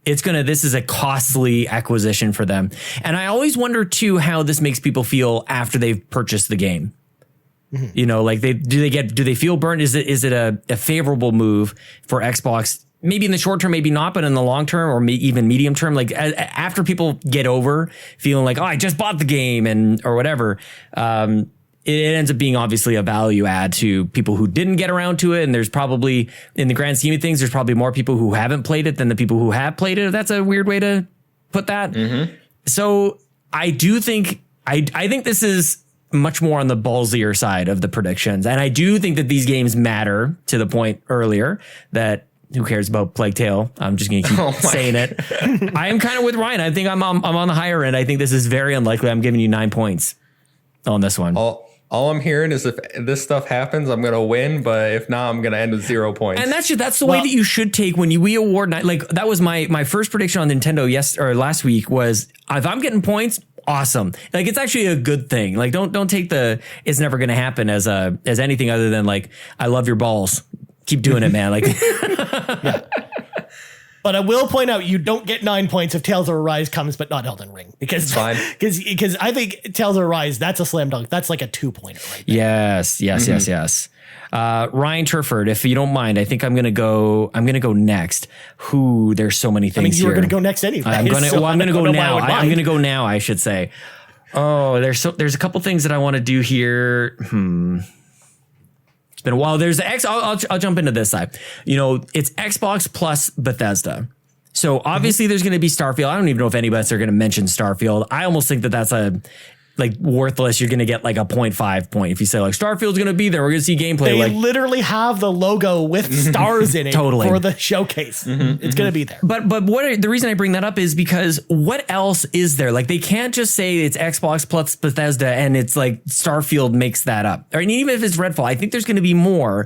A: This is a costly acquisition for them. And I always wonder too, how this makes people feel after they've purchased the game. Like do they feel burned? Is it a favorable move for Xbox? Maybe in the short term, maybe not, but in the long term or even medium term, like after people get over feeling like, oh, I just bought the game or whatever, it ends up being obviously a value add to people who didn't get around to it. And there's probably, in the grand scheme of things, there's probably more people who haven't played it than the people who have played it. That's a weird way to put that. So I do think, I think this is much more on the ballsier side of the predictions. And I do think that these games matter, to the point earlier that who cares about Plague Tale? I'm just going to keep saying it. I am kind of with Ryan. I think I'm on the higher end. I think this is very unlikely. I'm giving you 9 points on this one.
D: All I'm hearing is if this stuff happens, I'm going to win. But if not, I'm going to end with 0 points.
A: And that's the way that you should take when we award night. Like, that was my first prediction on Nintendo last week was, if I'm getting points, awesome. Like, it's actually a good thing. Like, don't take it's never going to happen as anything other than like, I love your balls. Keep doing it, man. Like,
C: But I will point out, you don't get 9 points if Tales of Arise comes, but not Elden Ring, because I think Tales of Arise, that's a slam dunk. That's like a 2-pointer right there.
A: Yes. Ryan Turford, if you don't mind, I think I'm gonna go next. There's so many things.
C: You were gonna go next anyway.
A: I'm gonna go now. I'm gonna go now, I should say. Oh, there's a couple things that I want to do here. It's been a while. There's I'll jump into this side. It's Xbox plus Bethesda. So obviously there's going to be Starfield. I don't even know if anybody's are going to mention Starfield. I almost think that that's worthless. You're going to get like a 0.5 point if you say like Starfield's going to be there. We're going to see gameplay.
C: They literally have the logo with stars in it for the showcase. It's going to be there.
A: But the reason I bring that up is because what else is there? Like, they can't just say it's Xbox plus Bethesda and it's like Starfield makes that up. I mean, even if it's Redfall, I think there's going to be more.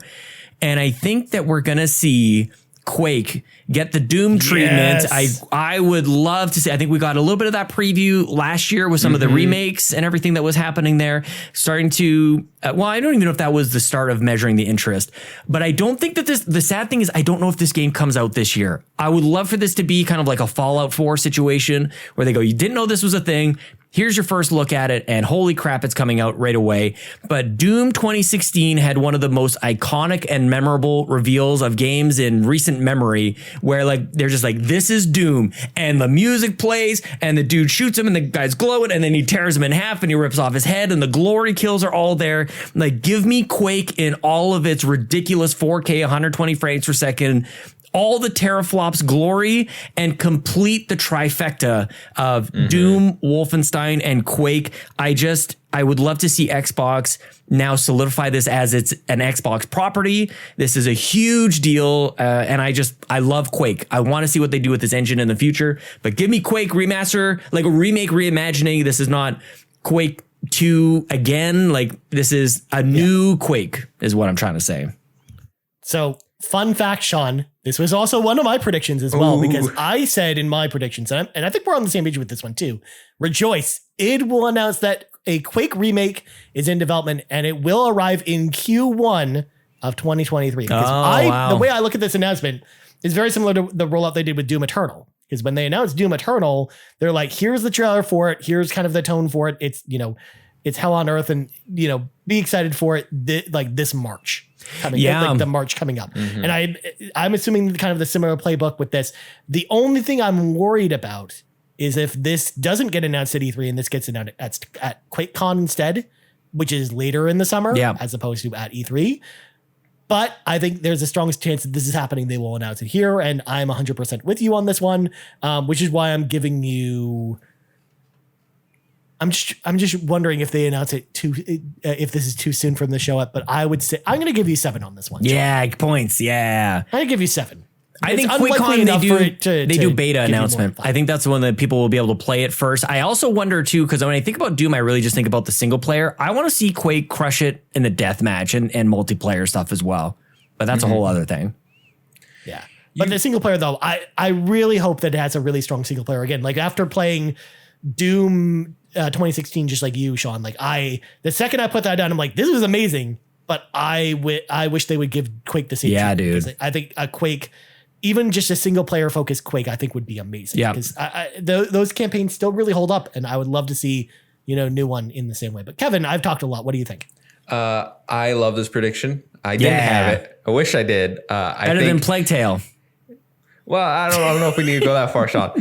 A: And I think that we're going to see Quake get the Doom treatment. I would love to see. I think we got a little bit of that preview last year with some of the remakes and everything that was happening there, starting to I don't even know if that was the start of measuring the interest, but I don't think that the sad thing is, I don't know if this game comes out this year. I would love for this to be kind of like a Fallout 4 situation where they go, you didn't know this was a thing. Here's your first look at it, and holy crap, it's coming out right away. But Doom 2016 had one of the most iconic and memorable reveals of games in recent memory, where like they're just like, this is Doom, and the music plays, and the dude shoots him, and the guy's glowing, and then he tears him in half, and he rips off his head, and the glory kills are all there. Like, give me Quake in all of its ridiculous 4K, 120 frames per second, all the teraflops glory, and complete the trifecta of Doom, Wolfenstein, and Quake. I would love to see Xbox now solidify this as it's an Xbox property. This is a huge deal. And I love Quake. I want to see what they do with this engine in the future, but give me Quake remaster, like a remake, reimagining. This is not Quake 2 again. Like, this is a new Quake is what I'm trying to say. So, fun fact, Sean, this was also one of my predictions as well, because I said in my predictions, and I think we're on the same page with this one too, rejoice, id will announce that a Quake remake is in development and it will arrive in Q1 of 2023. Because the way I look at this announcement is very similar to the rollout they did with Doom Eternal. Because when they announced Doom Eternal, they're like, here's the trailer for it. Here's kind of the tone for it. It's,
C: it's hell on earth, and be excited for it this March coming. Like the March coming up. And I'm assuming kind of the similar playbook with this. The only thing I'm worried about is if this doesn't get announced at E3 and this gets announced at QuakeCon instead, which is later in the summer as opposed to at E3. But I think there's the strongest chance that this is happening. They will announce it here, and I'm 100% with you on this one, which is why I'm giving you. I'm just wondering if they announce it if this is too soon from the show up. But I would say I'm going to give you 7 on this one.
A: Yeah, points. Yeah,
C: I'm going to give you 7.
A: I think QuakeCon they do beta announcement. I think that's the one that people will be able to play it first. I also wonder too, because when I think about Doom, I really just think about the single player. I want to see Quake crush it in the deathmatch and multiplayer stuff as well. But that's a whole other thing. Yeah. But the single player though, I really hope that it has a really strong single player again. Like after playing Doom 2016, just like you, Sean, like the second I put that down, I'm like, this is amazing. But I wish they would give Quake the same. Yeah, dude. I think a Quake, even just a single player focused Quake, I think would be amazing. Yeah, because those campaigns still really hold up, and I would love to see new one in the same way. But Kevin, I've talked a lot. What do you think?
D: I love this prediction. I didn't have it. I wish I did.
A: Better than Plague Tale.
D: Well, I don't know if we need to go that far, Sean.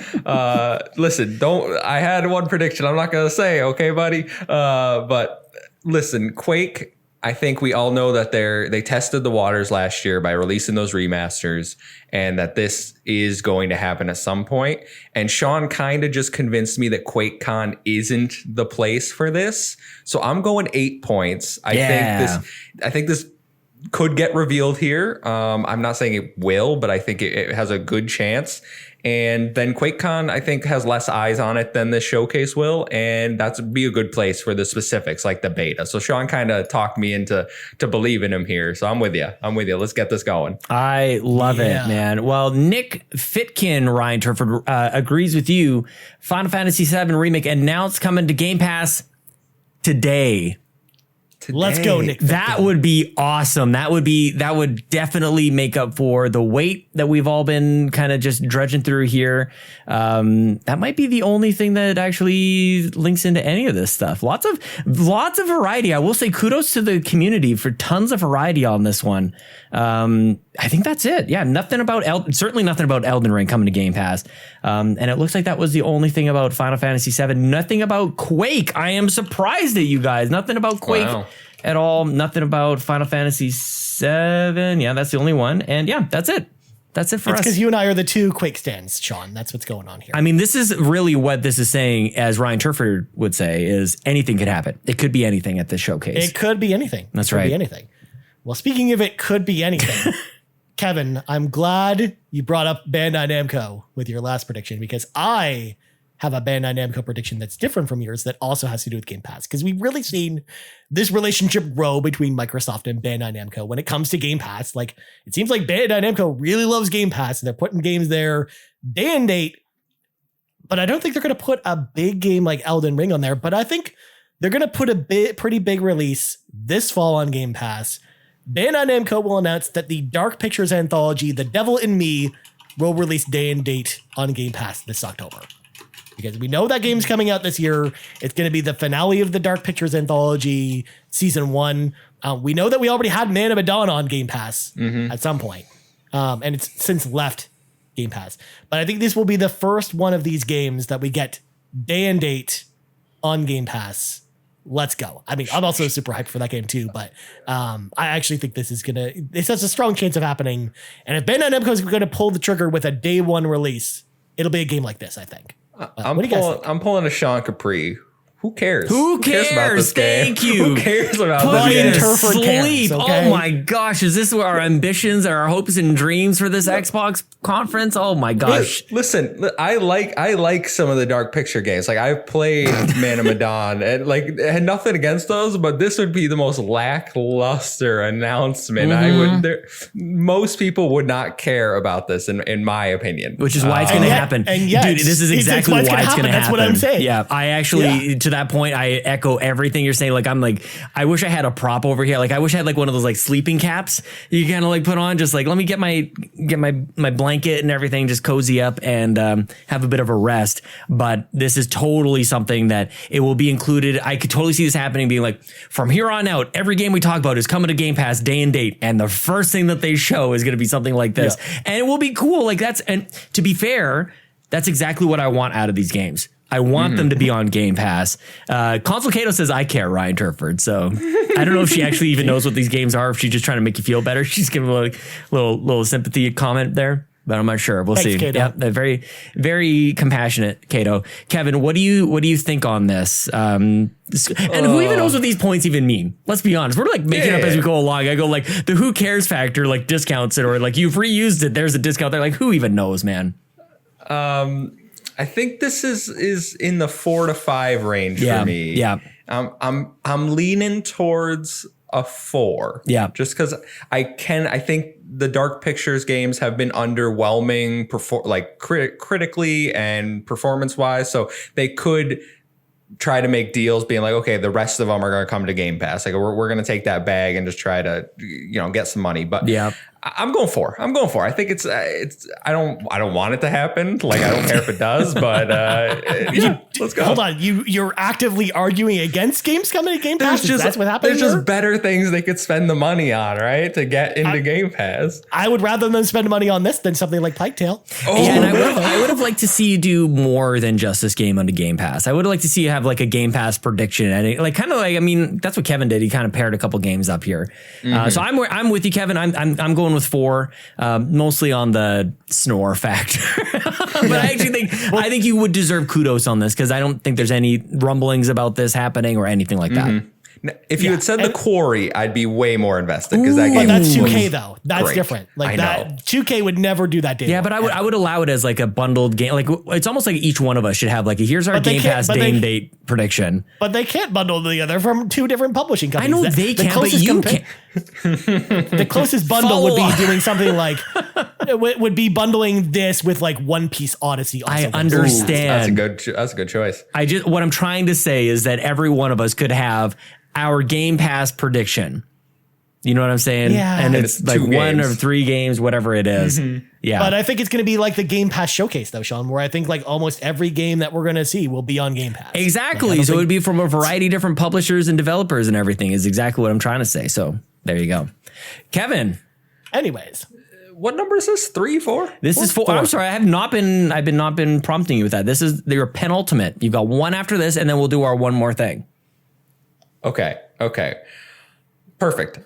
D: Listen, I had one prediction. I'm not gonna say, okay, buddy. But listen, Quake. I think we all know that they tested the waters last year by releasing those remasters, and that this is going to happen at some point. And Sean kind of just convinced me that QuakeCon isn't the place for this. So I'm going 8 points. I think this could get revealed here. I'm not saying it will, but I think it has a good chance. And then QuakeCon, I think, has less eyes on it than this showcase will. And that's be a good place for the specifics, like the beta. So Sean kind of talked me into believing him here. So I'm with you. Let's get this going.
A: I love it, man. Well, Nick Fitkin, Ryan Turford, agrees with you. Final Fantasy VII Remake announced coming to Game Pass today.
C: Let's go, Nick.
A: That would be awesome. That would definitely make up for the wait that we've all been kind of just drudging through here. That might be the only thing that actually links into any of this stuff. Lots of variety. I will say kudos to the community for tons of variety on this one. I think that's it. Yeah, certainly nothing about Elden Ring coming to Game Pass. And it looks like that was the only thing about Final Fantasy VII. Nothing about Quake. I am surprised at you guys. Nothing about Quake at all. Nothing about Final Fantasy VII. Yeah, that's the only one. And yeah, that's it. That's it for us.
C: Because you and I are the two Quake stands, Sean. That's what's going on here.
A: I mean, this is really what this is saying, as Ryan Turford would say, is anything could happen. It could be anything at this showcase.
C: It could be anything.
A: That's right. It could
C: be anything. Well, speaking of it could be anything, Kevin, I'm glad you brought up Bandai Namco with your last prediction, because I have a Bandai Namco prediction that's different from yours that also has to do with Game Pass, because we've really seen this relationship grow between Microsoft and Bandai Namco when it comes to Game Pass. Like, it seems like Bandai Namco really loves Game Pass, and they're putting games there day and date, but I don't think they're going to put a big game like Elden Ring on there, but I think they're going to put a pretty big release this fall on Game Pass. Bandai Namco will announce that the Dark Pictures anthology, The Devil in Me, will release day and date on Game Pass this October. Because we know that game's coming out this year. It's going to be the finale of the Dark Pictures anthology, season 1. We know that we already had Man of Medan on Game Pass at some point. And it's since left Game Pass. But I think this will be the first one of these games that we get day and date on Game Pass. Let's go. I mean, I'm also super hyped for that game too, but I actually think this has a strong chance of happening. And if Bandai Namco is going to pull the trigger with a day one release, it'll be a game like this, I think.
D: I'm pulling a Sean Capri. Who cares?
A: Who cares about this game? Thank you.
D: Who cares about this game?
A: Sleep. Okay? Oh my gosh. Is this where our ambitions, our hopes and dreams for this Xbox conference? Oh my gosh.
D: Listen, I like some of the Dark Picture games. Like, I've played Man of Medan, and like, I had nothing against those, but this would be the most lackluster announcement. Most people would not care about this in my opinion.
A: Which is why it's going to happen.
C: And dude,
A: this is exactly why it's going to happen.
C: That's what I'm saying.
A: Yeah. I actually, to that point, I echo everything you're saying. Like, I wish I had a prop over here. Like, I wish I had like one of those like sleeping caps you kind of like put on. Just like, let me get my blanket and everything, just cozy up and have a bit of a rest. But this is totally something that it will be included. I could totally see this happening, being like, from here on out, every game we talk about is coming to Game Pass day and date, and the first thing that they show is going to be something like this, and it will be cool. Like, and to be fair, that's exactly what I want out of these games. I want them to be on Game Pass. Console Kato says, I care, Ryan Turford. So I don't know if she actually even knows what these games are, if she's just trying to make you feel better. She's giving a little sympathy comment there, but I'm not sure. We'll see.
C: Kato.
A: Yeah, very, very compassionate, Kato. Kevin, what do you think on this? And who even knows what these points even mean? Let's be honest. We're like making up as we go along. I go like the who cares factor, like discounts it, or like you've reused it. There's a discount there. Like, who even knows, man?
D: I think this is in the 4 to 5 range for me.
A: Yeah.
D: I'm leaning towards a 4.
A: Yeah.
D: Just because I think the Dark Pictures games have been underwhelming, critically and performance wise. So they could try to make deals being like, okay, the rest of them are going to come to Game Pass. Like we're going to take that bag and just try to, get some money. But I'm going 4. I think it's I don't want it to happen. Like, I don't care if it does, but let's go.
C: Hold on. You're actively arguing against games coming to Game Pass? That's what happened?
D: There's just better things they could spend the money on, right? To get into Game Pass.
C: I would rather them spend money on this than something like Pike Tale.
A: Yeah, and I would have liked to see you do more than just this game onto Game Pass. I would have liked to see you have like a Game Pass prediction, and that's what Kevin did. He kind of paired a couple games up here. So I'm with you, Kevin. I'm going with 4, mostly on the snore factor. But I think you would deserve kudos on this, because I don't think there's any rumblings about this happening or anything like that.
D: If you had said The Quarry, I'd be way more invested, because that game.
C: But that's 2K though. That's
D: great.
C: different. Like
D: I
C: that,
D: know.
C: 2K would never do that.
A: Yeah, but I would allow it as like a bundled game. Like, it's almost like each one of us should have like here's our Game Pass day and date prediction.
C: But they can't bundle together from 2 different publishing companies.
A: I know they can, but you can't.
C: The closest bundle would be doing something like would be bundling this with like One Piece Odyssey.
A: I understand.
D: That's a good choice.
A: What I'm trying to say is that every one of us could have our Game Pass prediction. You know what I'm saying?
C: Yeah.
A: And it's like 1 or 3 games, whatever it is. Yeah.
C: But I think it's going to be like the Game Pass showcase though, Sean, where I think like almost every game that we're going to see will be on Game Pass.
A: Exactly. So it would be from a variety of different publishers and developers and everything is exactly what I'm trying to say. So there you go. Kevin.
C: Anyways.
D: What number is this? 3, 4?
A: This is 4. I'm sorry. I've not been prompting you with that. This is your penultimate. You've got 1 after this, and then we'll do our one more thing.
D: Okay. Perfect.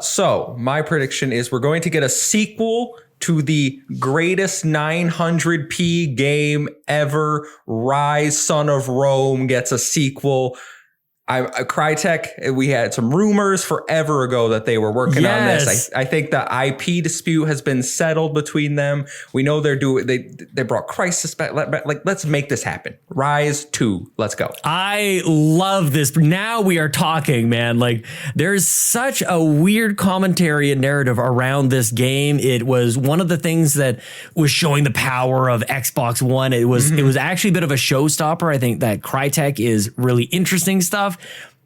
D: So my prediction is we're going to get a sequel to the greatest 900p game ever. Rise, Son of Rome gets a sequel. Crytek, we had some rumors forever ago that they were working on this. I think the IP dispute has been settled between them. We know they brought Crysis back. Like, let's make this happen. Rise 2, let's go.
A: I love this. Now we are talking, man. Like, there's such a weird commentary and narrative around this game. It was one of the things that was showing the power of Xbox One. It was actually a bit of a showstopper. I think that Crytek is really interesting stuff.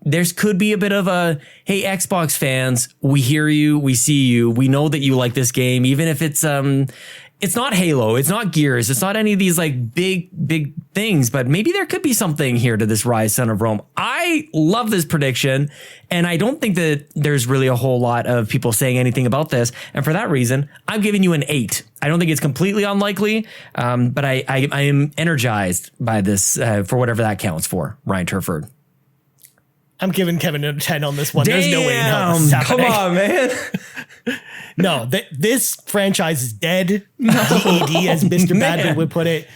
A: There's could be a bit of a, hey, Xbox fans, we hear you, we see you, we know that you like this game, even if it's not Halo, it's not Gears, it's not any of these like big things, but maybe there could be something here to this Rise, Son of Rome. I love this prediction, and I don't think that there's really a whole lot of people saying anything about this, and for that reason, I'm giving you an 8. I don't think it's completely unlikely, but I am energized by this for whatever that counts for, Ryan Turford.
C: I'm giving Kevin a 10 on this one.
A: Damn,
C: there's no way in hell this is happening.
D: Come on, man.
C: No, this franchise is dead. DED, as Mr. Badman would put it.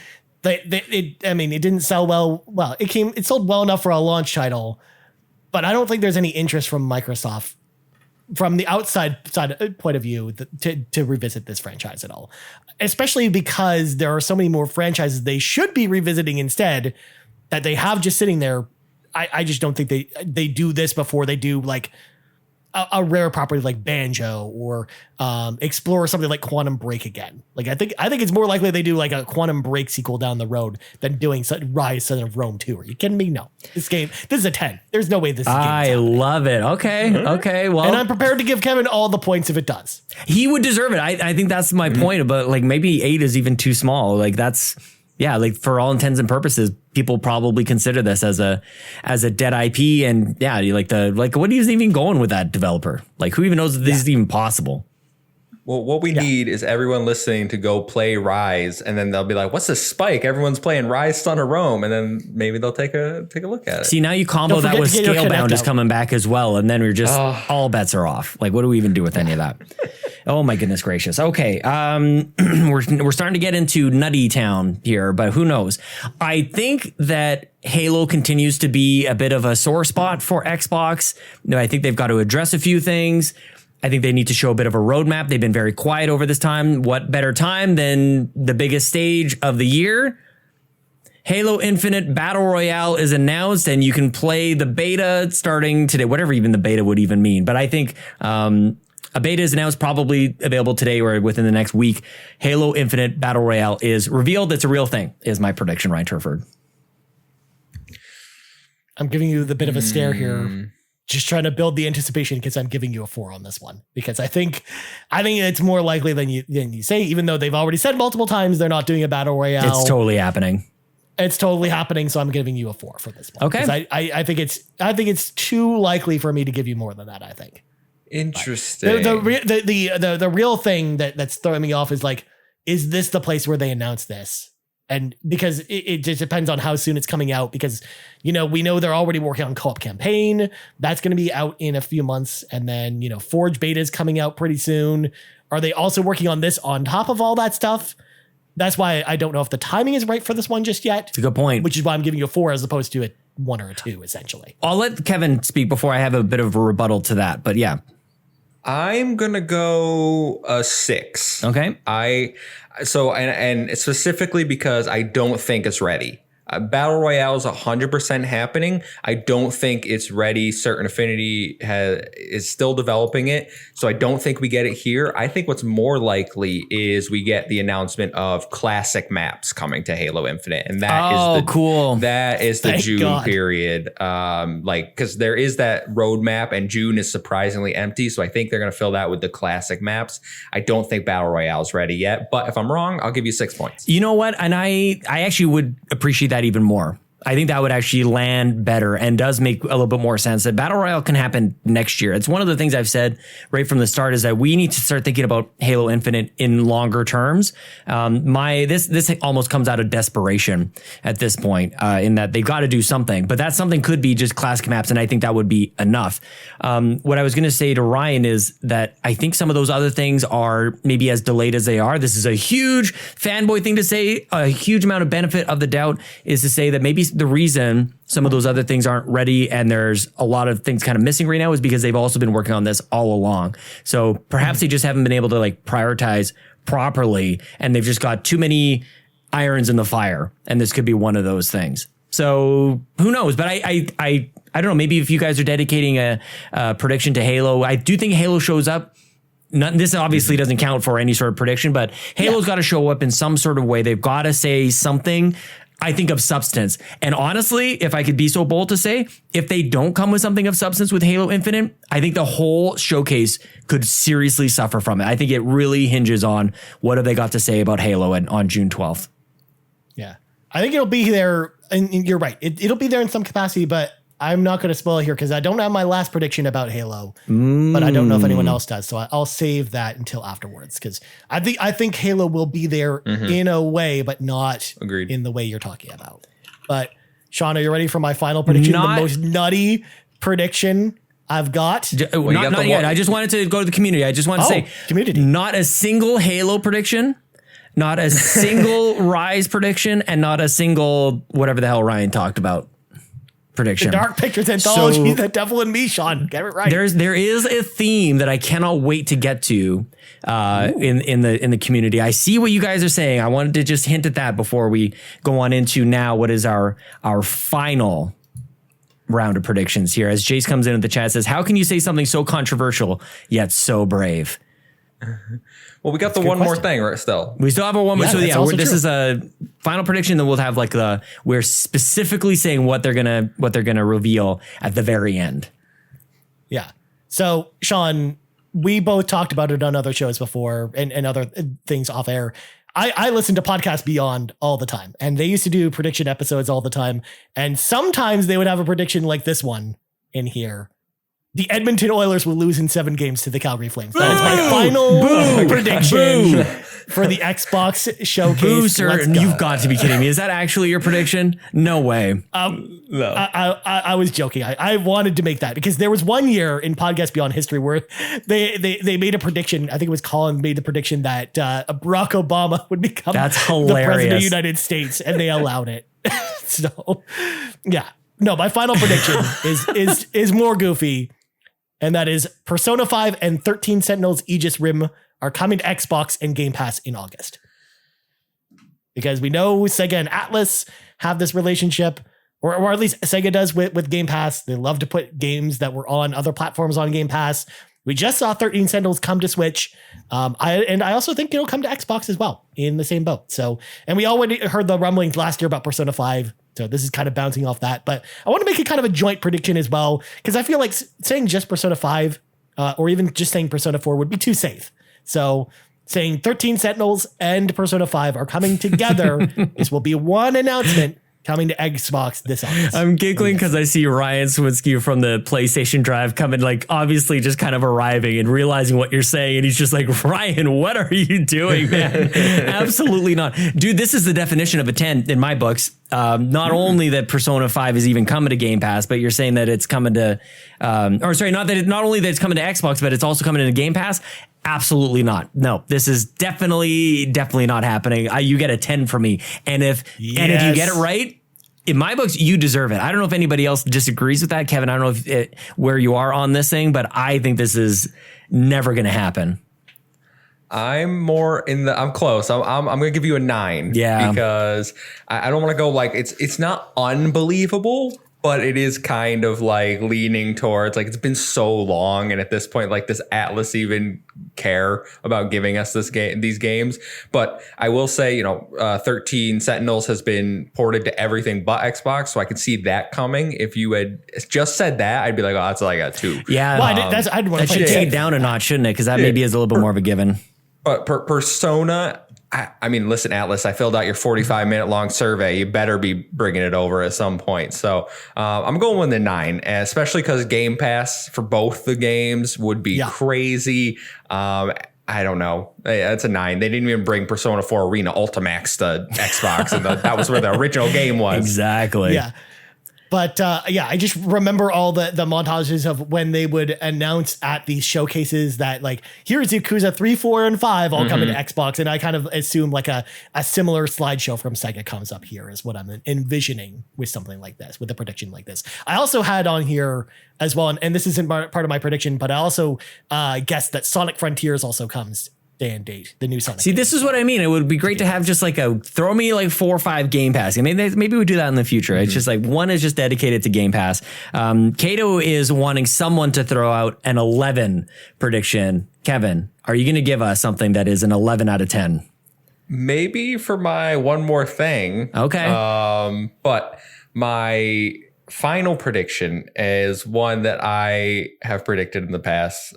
C: It didn't sell well. Well, it sold well enough for a launch title, but I don't think there's any interest from Microsoft from the outside point of view to revisit this franchise at all. Especially because there are so many more franchises they should be revisiting instead that they have just sitting there. I just don't think they do this before they do like a rare property like Banjo or explore something like Quantum Break again. Like I think it's more likely they do like a Quantum Break sequel down the road than doing Rise Son of Rome 2. Are you kidding me? No. This is a 10. There's no way this is
A: I love it. Okay. Okay. Well,
C: and I'm prepared to give Kevin all the points if it does. He
A: would deserve it. I think that's my point, but like maybe 8 is even too small. Like that's like for all intents and purposes, people probably consider this as a dead IP. And yeah, what is even going with that developer? Like who even knows that this is even possible?
D: Well, what we need is everyone listening to go play Rise, and then they'll be like, "What's this spike? Everyone's playing Rise Son of Rome," and then maybe they'll take a look at it.
A: See, now you combo that with Scalebound is coming back as well, and then we're just all bets are off. Like, what do we even do with any of that? Oh my goodness gracious. Okay, we're starting to get into Nutty Town here, but who knows? I think that Halo continues to be a bit of a sore spot for Xbox. I think they've got to address a few things. I think they need to show a bit of a roadmap. They've been very quiet over this time. What better time than the biggest stage of the year? Halo Infinite Battle Royale is announced, and you can play the beta starting today, whatever even the beta would even mean. But I think a beta is announced, probably available today or within the next week. Halo Infinite Battle Royale is revealed. It's a real thing, is my prediction, Ryan Turford.
C: I'm giving you the bit of a stare here. Just trying to build the anticipation because I'm giving you a 4 on this one, because I think it's more likely than you say, even though they've already said multiple times they're not doing a battle royale.
A: It's totally happening.
C: It's totally happening. So I'm giving you a 4 for this one.
A: Okay.
C: I think it's too likely for me to give you more than that. I think.
D: Interesting.
C: The real thing that's throwing me off is like, is this the place where they announce this? And because it just depends on how soon it's coming out, because, we know they're already working on co-op campaign. That's going to be out in a few months. And then, Forge beta is coming out pretty soon. Are they also working on this on top of all that stuff? That's why I don't know if the timing is right for this one just yet.
A: It's a good point.
C: Which is why I'm giving you a 4 as opposed to a 1 or a 2, essentially.
A: I'll let Kevin speak before I have a bit of a rebuttal to that. But yeah.
D: I'm going to go a 6.
A: Okay.
D: And specifically because I don't think it's ready. Battle Royale is 100% happening. I don't think it's ready. Certain Affinity is still developing it. So I don't think we get it here. I think what's more likely is we get the announcement of classic maps coming to Halo Infinite. And that
A: cool.
D: That is the
C: Thank
D: June
C: God.
D: period. Because there is that roadmap and June is surprisingly empty. So I think they're going to fill that with the classic maps. I don't think Battle Royale is ready yet. But if I'm wrong, I'll give you 6 points.
A: You know what? And I actually would appreciate that even more. I think that would actually land better and does make a little bit more sense that Battle Royale can happen next year. It's one of the things I've said right from the start is that we need to start thinking about Halo Infinite in longer terms. This almost comes out of desperation at this point, in that they've got to do something, but that something could be just classic maps. And I think that would be enough. What I was going to say to Ryan is that I think some of those other things are maybe as delayed as they are. This is a huge fanboy thing to say. A huge amount of benefit of the doubt is to say that maybe the reason some of those other things aren't ready and there's a lot of things kind of missing right now is because they've also been working on this all along. So perhaps they just haven't been able to like prioritize properly and they've just got too many irons in the fire. And this could be one of those things. So who knows? But I don't know. Maybe if you guys are dedicating a prediction to Halo, I do think Halo shows up. This obviously doesn't count for any sort of prediction, but Halo's got to show up in some sort of way. They've got to say something, I think, of substance. And honestly, if I could be so bold to say, if they don't come with something of substance with Halo Infinite, I think the whole showcase could seriously suffer from it. I think it really hinges on what have they got to say about Halo on June 12th.
C: Yeah, I think it'll be there. And you're right. It'll be there in some capacity, but I'm not going to spoil it here because I don't have my last prediction about Halo, but I don't know if anyone else does. So I'll save that until afterwards because I think Halo will be there in a way, but not in the way you're talking about. But Sean, are you ready for my final prediction? The most nutty prediction I've got.
A: Not yet. I just wanted to go to the community. I just wanted to say
C: community. Not
A: a single Halo prediction. Not a single Rise prediction and not a single whatever the hell Ryan talked about prediction.
C: The Dark Pictures Anthology, The Devil and Me, Sean. Get it right.
A: There is a theme that I cannot wait to get to in the community. I see what you guys are saying. I wanted to just hint at that before we go on into now what is our final round of predictions here as Jace comes in the chat, says, how can you say something so controversial yet so brave?
D: Well, we got the one more thing, right? Still,
A: we still have a one more.
C: Yeah,
A: So
C: that's
A: this is a final prediction. Then we'll have like we're specifically saying what they're gonna reveal at the very end.
C: Yeah. So Sean, we both talked about it on other shows before and other things off air. I listen to Podcast Beyond all the time, and they used to do prediction episodes all the time. And sometimes they would have a prediction like this one in here. The Edmonton Oilers will lose in 7 games to the Calgary Flames. That is my final prediction for the Xbox showcase.
A: Boo, sir, you've got to be kidding me. Is that actually your prediction? No way.
D: no.
C: I was joking. I wanted to make that because there was one year in Podcast Beyond history where they made a prediction. I think it was Colin made the prediction that Barack Obama would become the president of the United States, and they allowed it. So, yeah. No, my final prediction is more goofy. And that is Persona 5 and 13 Sentinels Aegis Rim are coming to Xbox and Game Pass in August. Because we know Sega and Atlas have this relationship, or at least Sega does with Game Pass. They love to put games that were on other platforms on Game Pass. We just saw 13 Sentinels come to Switch. I also think it'll come to Xbox as well in the same boat. So, and we already heard the rumblings last year about Persona 5. So this is kind of bouncing off that, but I want to make it kind of a joint prediction as well, because I feel like saying just Persona 5 or even just saying Persona 4 would be too safe. So saying 13 Sentinels and Persona 5 are coming together. This will be one announcement coming to Xbox this August.
A: I'm giggling because I see Ryan Swinsky from the PlayStation Drive coming, like obviously just kind of arriving and realizing what you're saying. And he's just like, Ryan, what are you doing, man? Absolutely not. Dude, this is the definition of a 10 in my books. Not only that Persona 5 is even coming to Game Pass, but you're saying that it's coming to, not only that it's coming to Xbox, but it's also coming into Game Pass. Absolutely not. No, this is definitely not happening. You get a 10 from me. And if you get it right, in my books, you deserve it. I don't know if anybody else disagrees with that, Kevin. I don't know where you are on this thing, but I think this is never going to happen.
D: I'm close. I'm going to give you a 9.
A: Yeah.
D: Because I don't want to go like, it's not unbelievable, but it is kind of like leaning towards like, it's been so long. And at this point, like, does Atlas even care about giving us these games? But I will say, 13 Sentinels has been ported to everything but Xbox. So I could see that coming. If you had just said that, I'd be like, oh, that's like a 2.
A: Yeah.
C: Well, I'd want to
A: should take it down a notch, shouldn't it? Because that maybe is a little bit more of a given.
D: But Persona, I mean, listen, Atlas, I filled out your 45-minute long survey. You better be bringing it over at some point. So I'm going with the 9, especially because Game Pass for both the games would be crazy. I don't know. That's a 9. They didn't even bring Persona 4 Arena Ultimax to Xbox, and that was where the original game was.
A: Exactly.
C: Yeah. But I just remember all the montages of when they would announce at these showcases that like, here's Yakuza 3, 4, and 5 all coming to Xbox. And I kind of assume like a similar slideshow from Sega comes up here is what I'm envisioning with something like this, with a prediction like this. I also had on here as well, and this isn't part of my prediction, but I also guessed that Sonic Frontiers also comes day and date, the new Sonic.
A: See, this is what I mean. It would be great to have just like throw me like 4 or 5 Game Pass. I mean, maybe we do that in the future. It's just like one is just dedicated to Game Pass. Kato is wanting someone to throw out an 11 prediction. Kevin, are you going to give us something that is an 11 out of 10?
D: Maybe for my one more thing.
A: Okay.
D: But my final prediction is one that I have predicted in the past.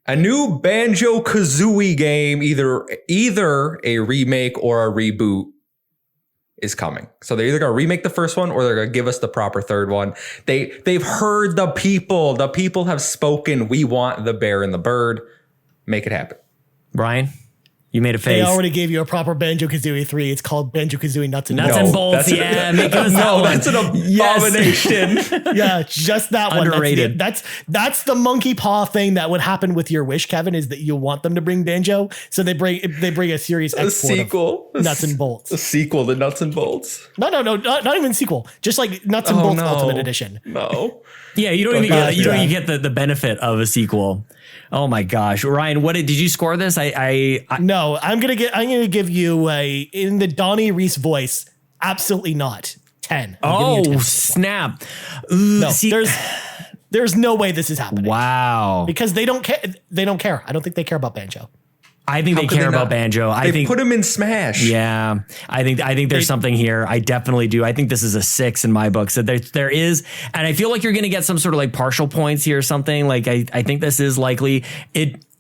D: A new Banjo-Kazooie game, either a remake or a reboot, is coming. So they're either going to remake the first one or they're going to give us the proper third one. They've heard the people. The people have spoken. We want the bear and the bird. Make it happen.
A: Brian, you made a face.
C: They already gave you a proper Banjo-Kazooie 3. It's called Banjo-Kazooie Nuts and
A: Bolts.
D: That's an abomination.
C: Yeah, just that one.
A: Underrated.
C: That's the monkey paw thing that would happen with your wish, Kevin, is that you want them to bring Banjo. So they bring a series
D: a sequel.
C: Nuts and Bolts.
D: A sequel to Nuts and Bolts.
C: No, not even sequel. Just like Nuts and Bolts Ultimate Edition.
D: No.
A: Yeah, you don't even get the benefit of a sequel. Oh my gosh, Ryan, did you score this?
C: No, I'm gonna give you in the Donnie Reese voice. Absolutely not. 10. I'm giving you a 10.
A: Snap.
C: No, there's no way this is happening.
A: Wow.
C: Because they don't care. They don't care. I don't think they care about Banjo.
A: I think they care about Banjo. I think
D: put him in Smash.
A: Yeah, I think there's something here. I definitely do. I think this is a 6 in my book. So there is, and I feel like you're going to get some sort of like partial points here or something. Like I think this is likely.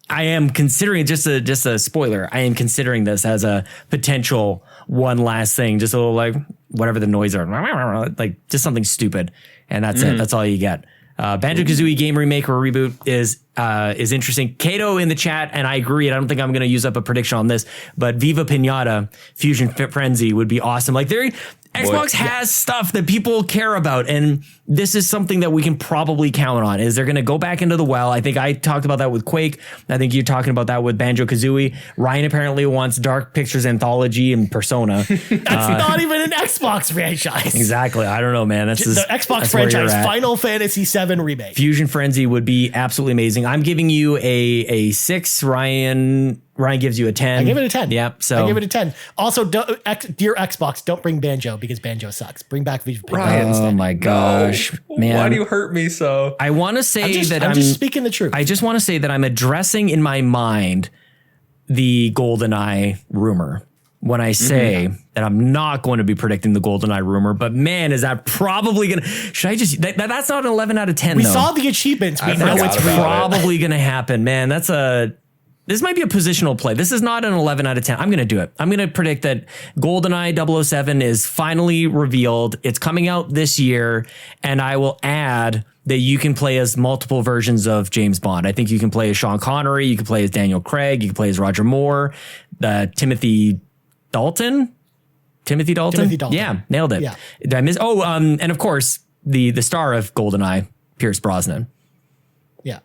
A: I am considering just a spoiler. I am considering this as a potential one last thing. Just a little like whatever the noise are, like just something stupid, and that's it. That's all you get. Banjo-Kazooie game remake or reboot is interesting. Kato in the chat, and I agree. I don't think I'm going to use up a prediction on this, but Viva Pinata Fusion Frenzy would be awesome. Like Xbox has stuff that people care about, and this is something that we can probably count on. Is they're going to go back into the well? I think I talked about that with Quake. I think you're talking about that with Banjo-Kazooie. Ryan apparently wants Dark Pictures Anthology and Persona.
C: That's not even an Xbox franchise.
A: Exactly. I don't know, man. That's
C: the Xbox franchise. Final Fantasy VII Remake.
A: Fusion Frenzy would be absolutely amazing. I'm giving you a 6. Ryan gives you a 10.
C: I give it a 10.
A: Yep. So
C: I give it a 10. Also, dear Xbox, don't bring Banjo because Banjo sucks. Bring back Viva Pinata instead.
A: Oh my gosh, man!
D: Why do you hurt me so?
A: I want to say I'm
C: just speaking the truth.
A: I just want to say that I'm addressing in my mind the GoldenEye rumor when I say that I'm not going to be predicting the GoldenEye rumor. But man, is that probably gonna? Should I just? That's not an 11 out of 10.
C: We saw the achievements. We know it's
A: probably going to happen. Man, this might be a positional play. This is not an 11 out of 10. I'm going to do it. I'm going to predict that GoldenEye 007 is finally revealed. It's coming out this year. And I will add that you can play as multiple versions of James Bond. I think you can play as Sean Connery. You can play as Daniel Craig. You can play as Roger Moore. Timothy Dalton. Yeah, nailed it.
C: Yeah.
A: Did I miss? Oh, and of course, the star of GoldenEye, Pierce Brosnan.
C: Yeah.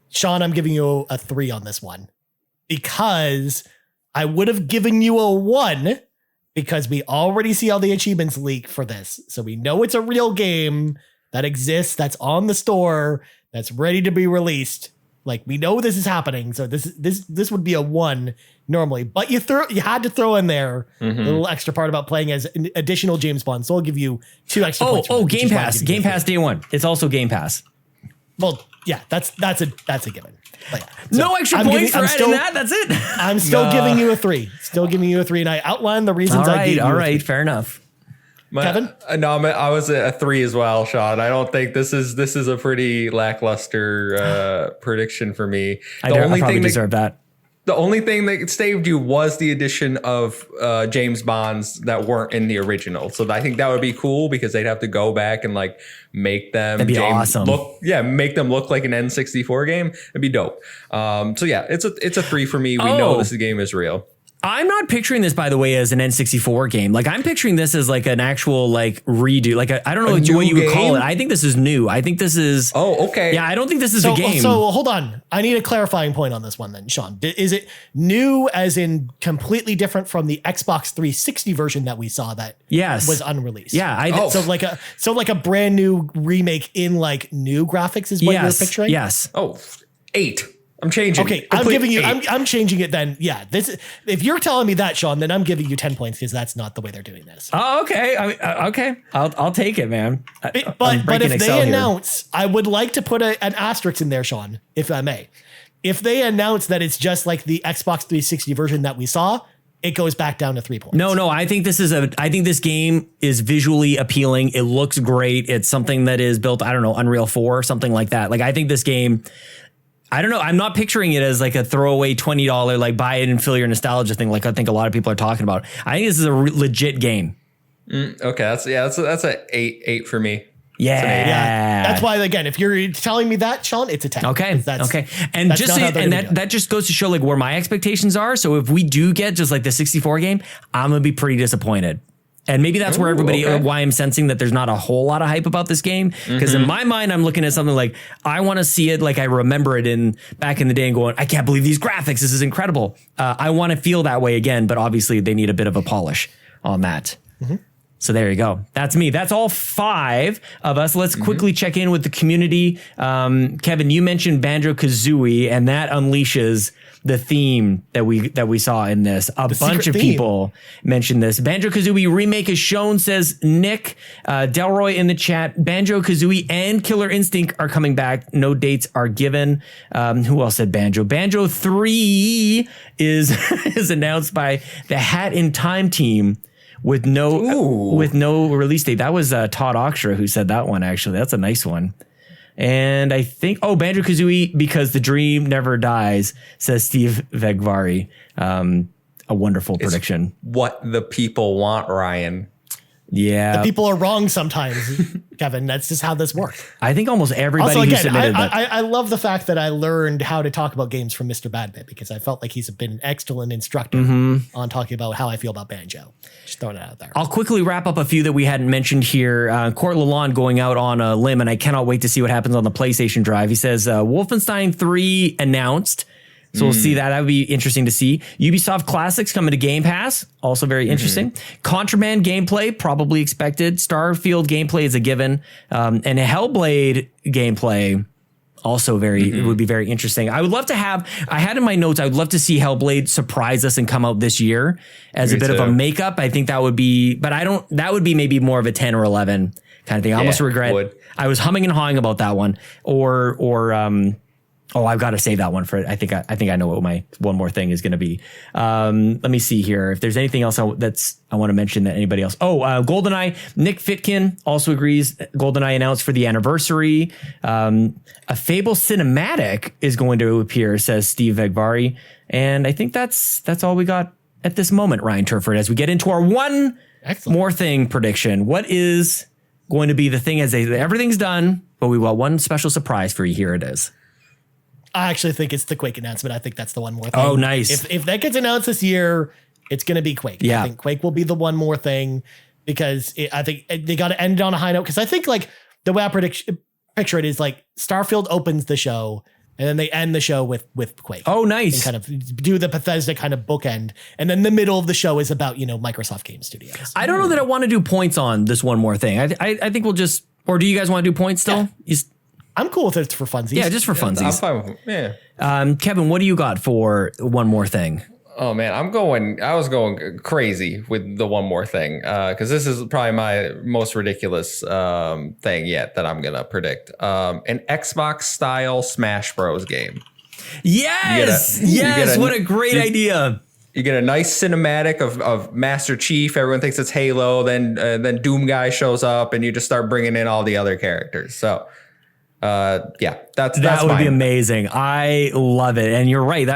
C: Sean, I'm giving you a 3 on this one. Because I would have given you a 1 because we already see all the achievements leak for this. So we know it's a real game that exists, that's on the store, that's ready to be released. Like we know this is happening. So this would be a 1 normally. But you had to throw in there a little extra part about playing as an additional James Bond. So I'll give you 2 extra points.
A: Game Pass. Game Pass day 1. It's also Game Pass.
C: Well, yeah, that's a given. But yeah.
A: No extra points for adding that. That's it.
C: I'm still giving you a 3. Still giving you a 3, and I outlined the reasons I gave you.
A: All right, fair enough.
C: Kevin?
D: No, I was a 3 as well, Sean. I don't think this is a pretty lackluster prediction for me.
A: I probably deserve that.
D: The only thing that saved you was the addition of James Bonds that weren't in the original. So I think that would be cool because they'd have to go back and like make them
A: awesome.
D: Make them look like an N64 game. It'd be dope. So yeah, it's a 3 for me. We know this game is real.
A: I'm not picturing this, by the way, as an N64 game. Like I'm picturing this as like an actual like redo. Like I don't know what you would call it. I think this is new. I think this is.
D: Oh, okay.
A: Yeah, I don't think this is a game.
C: So hold on. I need a clarifying point on this one then, Sean. Is it new as in completely different from the Xbox 360 version that we saw that was unreleased?
A: Yeah.
C: So like a brand new remake in like new graphics is what you're picturing?
A: Yes.
D: Oh, 8. I'm changing.
C: Okay, I'm changing it then. Yeah, if you're telling me that, Sean, then I'm giving you 10 points because that's not the way they're doing this.
A: Oh, okay. Okay. I'll take it, man.
C: But if they announce, I would like to put an asterisk in there, Sean, if I may. If they announce that it's just like the Xbox 360 version that we saw, it goes back down to 3 points.
A: No. I think this game is visually appealing. It looks great. It's something that is built, I don't know, Unreal 4 or something like that. Like I think this game, I don't know. I'm not picturing it as like a throwaway $20, like buy it and fill your nostalgia thing. Like I think a lot of people are talking about. I think this is a legit game.
D: Okay. That's a 8 for me.
A: Yeah.
C: That's why, again, if you're telling me that, Sean, it's a 10.
A: Okay. Okay. And that just goes to show like where my expectations are. So if we do get just like the 64 game, I'm going to be pretty disappointed. And maybe that's where why I'm sensing that there's not a whole lot of hype about this game. Because in my mind, I'm looking at something like, I want to see it like I remember it back in the day and going, I can't believe these graphics. This is incredible. I want to feel that way again, but obviously they need a bit of a polish on that. So there you go. That's me. That's all 5 of us. Let's quickly check in with the community. Kevin, you mentioned Banjo-Kazooie, and that unleashes the theme that we saw in this. A bunch of people mentioned this. Banjo-Kazooie remake is shown, says Nick. Delroy in the chat. Banjo-Kazooie and Killer Instinct are coming back. No dates are given. Who else said Banjo? Banjo 3 is announced by the Hat in Time team. With no release date. That was Todd Oxtra who said that one, actually. That's a nice one. And I think, Banjo-Kazooie, because the dream never dies, says Steve Vegvari. A wonderful prediction.
D: What the people want, Ryan.
A: Yeah.
C: The people are wrong sometimes, Kevin. That's just how this works.
A: I think almost everybody who submitted that.
C: I love the fact that I learned how to talk about games from Mr. Badbit, because I felt like he's been an excellent instructor on talking about how I feel about Banjo. Just throwing it out there.
A: I'll quickly wrap up a few that we hadn't mentioned here. Court Lalonde going out on a limb, and I cannot wait to see what happens on the PlayStation Drive. He says Wolfenstein 3 announced. So we'll see that. That would be interesting to see. Ubisoft Classics coming to Game Pass. Also very interesting. Contraband gameplay, probably expected. Starfield gameplay is a given. And a Hellblade gameplay, also it would be very interesting. I would love to have, I had in my notes, I would love to see Hellblade surprise us and come out this year as a bit of a makeup. I think that would be, but that would be maybe more of a 10 or 11 kind of thing. I almost regret. I was humming and hawing about that one. I've got to save that one for. I think I know what my one more thing is going to be. Let me see here if there's anything else I want to mention that anybody else. GoldenEye. Nick Fitkin also agrees. GoldenEye announced for the anniversary. A Fable cinematic is going to appear, says Steve Vegvari, and I think that's all we got at this moment. Ryan Turford, as we get into our one more thing prediction. What is going to be the thing as everything's done, but we got one special surprise for you. Here it is.
C: I actually think it's the Quake announcement. I think that's the one more thing.
A: Oh, nice.
C: If that gets announced this year, it's going to be Quake.
A: Yeah.
C: I think Quake will be the one more thing, because I think they got to end it on a high note. Because I think like the way I picture it is like Starfield opens the show and then they end the show with Quake.
A: Oh, nice.
C: And kind of do the Bethesda kind of bookend. And then the middle of the show is about, Microsoft Game Studios.
A: I don't know that I want to do points on this one more thing. I think we'll just, or do you guys want to do points still?
C: Yeah. I'm cool with it for funsies.
A: Yeah, just for funsies.
D: I'm fine with it.
A: Kevin, what do you got for one more thing?
D: Oh man, I was going crazy with the one more thing, because this is probably my most ridiculous thing yet that I'm gonna predict. An Xbox style Smash Bros game.
A: Yes, what a great idea.
D: You get a nice cinematic of Master Chief. Everyone thinks it's Halo. Then Doom Guy shows up, and you just start bringing in all the other characters. So. That would be amazing. I love it. And you're right.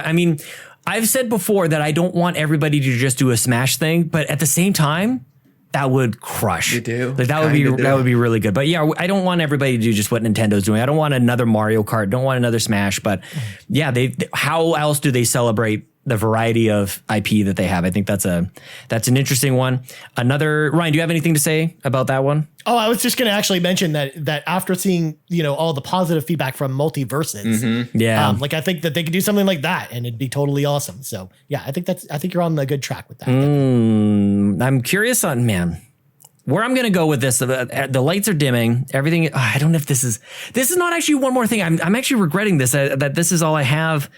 D: I've said before that I don't want everybody to just do a Smash thing, but at the same time, that would crush. You do.
A: Like that would be really good. But yeah, I don't want everybody to do just what Nintendo's doing. I don't want another Mario Kart. Don't want another Smash. But yeah, how else do they celebrate the variety of IP that they have? I think that's an interesting one. Ryan, do you have anything to say about that one?
C: Oh, I was just going to actually mention that after seeing, all the positive feedback from Multiverses, I think that they could do something like that and it'd be totally awesome. So yeah, I think you're on the good track with that.
A: I'm curious on, where I'm going to go with this. The lights are dimming. Everything. I don't know if this is not actually one more thing. I'm actually regretting this, that this is all I have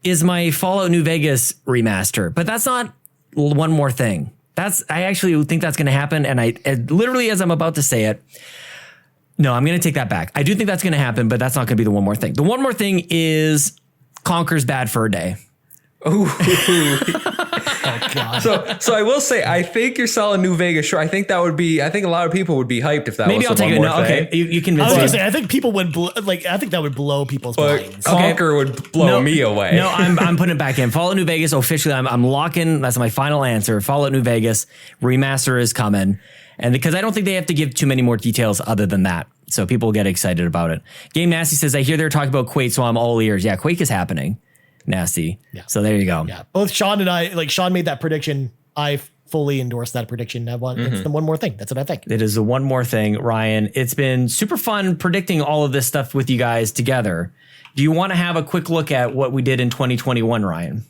A: is my Fallout New Vegas remaster, but that's not one more thing. I actually think that's going to happen. And I literally, as I'm about to say it, no, I'm going to take that back. I do think that's going to happen, but that's not going to be the one more thing. The one more thing is Conker's Bad Fur Day.
D: Ooh. Oh, God. So I will say, I think you're selling New Vegas. Sure. I think a lot of people would be hyped if that
A: Maybe
D: was
A: I'll take it. No, okay. You convince me.
C: I was going to say, I think people would I think that would blow people's minds.
D: Conker would blow me away.
A: No, I'm putting it back in. Fallout New Vegas officially. I'm locking. That's my final answer. Fallout New Vegas remaster is coming, and because I don't think they have to give too many more details other than that, so people will get excited about it. Game Nasty says, I hear they're talking about Quake, so I'm all ears. Yeah, Quake is happening. Nasty. Yeah. So there you go.
C: Yeah. Both Sean and I, Sean made that prediction. I fully endorse that prediction. It's the one more thing. That's what I think.
A: It is the one more thing, Ryan. It's been super fun predicting all of this stuff with you guys together. Do you want to have a quick look at what we did in 2021, Ryan?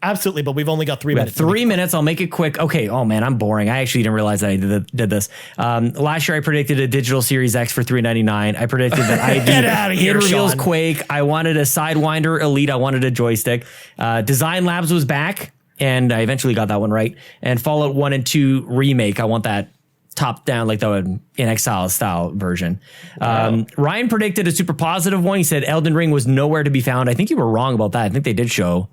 C: Absolutely, but we've only got 3
A: We have
C: minutes.
A: 3 minutes. I'll make it quick. Okay. Oh man, I'm boring. I actually didn't realize that I did this. Last year I predicted a digital Series X for $399. I predicted that
C: Get outta
A: ID
C: here,
A: reveals
C: Sean.
A: Quake. I wanted a Sidewinder Elite. I wanted a joystick. Design Labs was back, and I eventually got that one right. And Fallout 1 and 2 remake. I want that top down, like the In Exile style version. Ryan predicted a super positive one. He said Elden Ring was nowhere to be found. I think you were wrong about that. I think they did show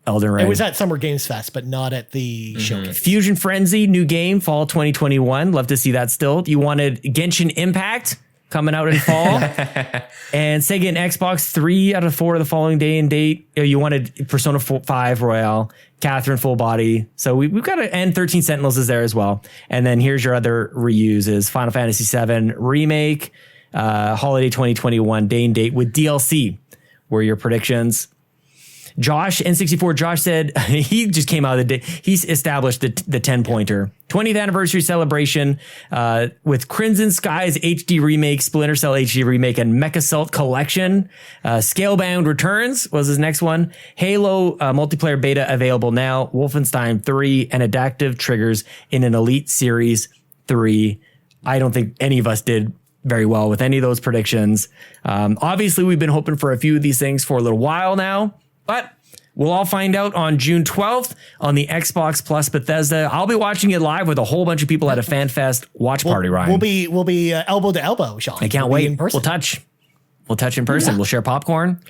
A: Elden Ring.
C: It was at Summer Games Fest, but not at the showcase.
A: Fusion Frenzy, new game, fall 2021. Love to see that still. You wanted Genshin Impact coming out in fall. And Sega and Xbox 3 out of 4 of the following day and date. You wanted Persona 5 Royale, Catherine Full Body. So we've got to end 13 Sentinels is there as well. And then here's your other reuses. Final Fantasy 7 Remake, Holiday 2021 day and date with DLC were your predictions. Josh, N64, Josh said he just came out of the day. He's established the 10-pointer. 20th anniversary celebration with Crimson Skies HD remake, Splinter Cell HD remake, and Mechasalt collection. Scalebound Returns was his next one. Halo multiplayer beta available now. Wolfenstein 3 and Adaptive Triggers in an Elite Series 3. I don't think any of us did very well with any of those predictions. Obviously, we've been hoping for a few of these things for a little while now. But we'll all find out on June 12th on the Xbox Plus Bethesda. I'll be watching it live with a whole bunch of people at a FanFest watch party, Ryan.
C: We'll be elbow to elbow, Sean.
A: I can't
C: We'll be
A: wait.
C: in person.
A: We'll touch in person.
C: Yeah.
A: We'll share popcorn.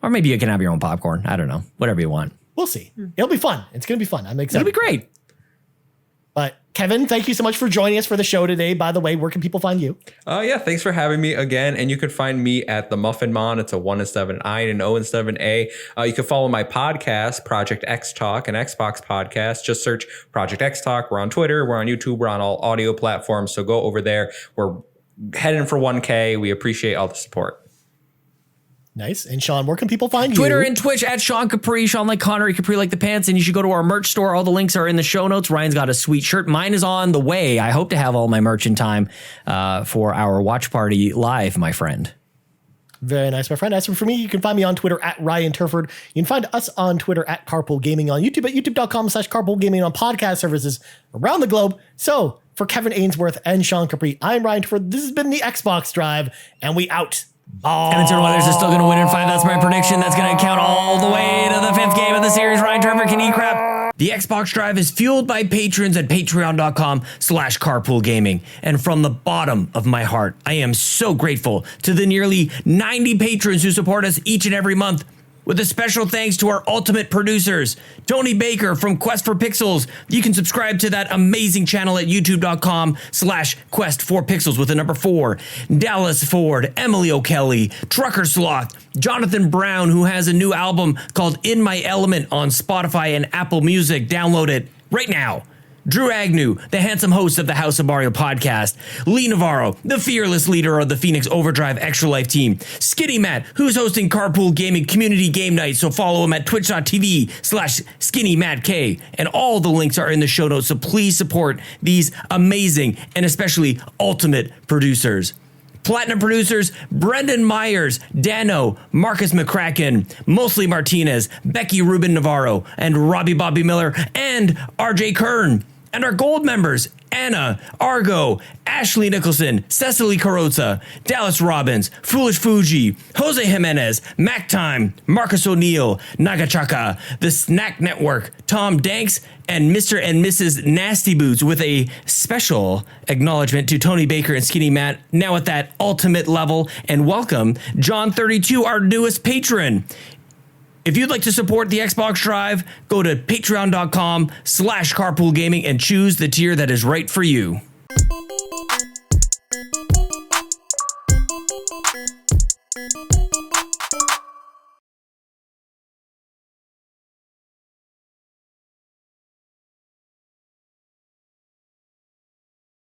A: Or maybe you can have your own popcorn. I don't know. Whatever you want.
C: We'll see. It'll be fun. It's going to be fun. I'm excited.
A: It'll be great.
C: But Kevin, thank you so much for joining us for the show today. By the way, where can people find you?
D: Yeah, thanks for having me again. And you can find me at the Muffin Mon. It's a 1 and 7 I and an O and 7 A. You can follow my podcast, Project X Talk, an Xbox podcast. Just search Project X Talk. We're on Twitter. We're on YouTube. We're on all audio platforms. So go over there. We're heading for 1K. We appreciate all the support.
C: Nice. And Sean, where can people find you?
A: Twitter and Twitch at Sean Capri, Sean like Connery, Capri like the pants. And you should go to our merch store. All the links are in the show notes. Ryan's got a sweet shirt. Mine is on the way. I hope to have all my merch in time for our watch party live, my friend.
C: Very nice, my friend. As for me, you can find me on Twitter at Ryan Turford. You can find us on Twitter at Carpool Gaming, on YouTube at youtube.com/Carpool Gaming, on podcast services around the globe. So for Kevin Ainsworth and Sean Capri, I'm Ryan Turford. This has been the Xbox Drive, and we out.
A: And Eternal Others is still going to win in 5. That's my prediction. That's going to count all the way to the 5th game of the series. Ryan Turford can eat crap. The Xbox Drive is fueled by patrons at patreon.com/carpool gaming. And from the bottom of my heart, I am so grateful to the nearly 90 patrons who support us each and every month. With a special thanks to our ultimate producers, Tony Baker from Quest for Pixels. You can subscribe to that amazing channel at youtube.com/Quest4Pixels with the number 4. Dallas Ford, Emily O'Kelly, Trucker Sloth, Johnathan Brown, who has a new album called In My Element on Spotify and Apple Music. Download it right now. Drew Agnew, the handsome host of the House of Mario podcast. Lee Navarro, the fearless leader of the Phoenix Overdrive Extra Life team. Skinny Matt, who's hosting Carpool Gaming Community Game Night, so follow him at twitch.tv/SkinnyMattK. And all the links are in the show notes, so please support these amazing and especially ultimate producers. Platinum producers, Brendan Myers, Dano, Marcus McCracken, Mostly Martinez, Becky Rubin Navarro, and Robbie Bobby Miller, and RJ Kern. And our gold members, Anna, Argo, Ashley Nicholson, Cecily Carrozza, Dallas Robbins, Foolish Fuji, Jose Jimenez, Mac Time, Marcus O'Neill, Nagachaka, The Snack Network, Tom Danks, and Mr. and Mrs. Nasty Boots, with a special acknowledgement to Tony Baker and Skinny Matt, now at that ultimate level. And welcome John 32, our newest patron. If you'd like to support the Xbox Drive, go to patreon.com/Carpool Gaming and choose the tier that is right for you.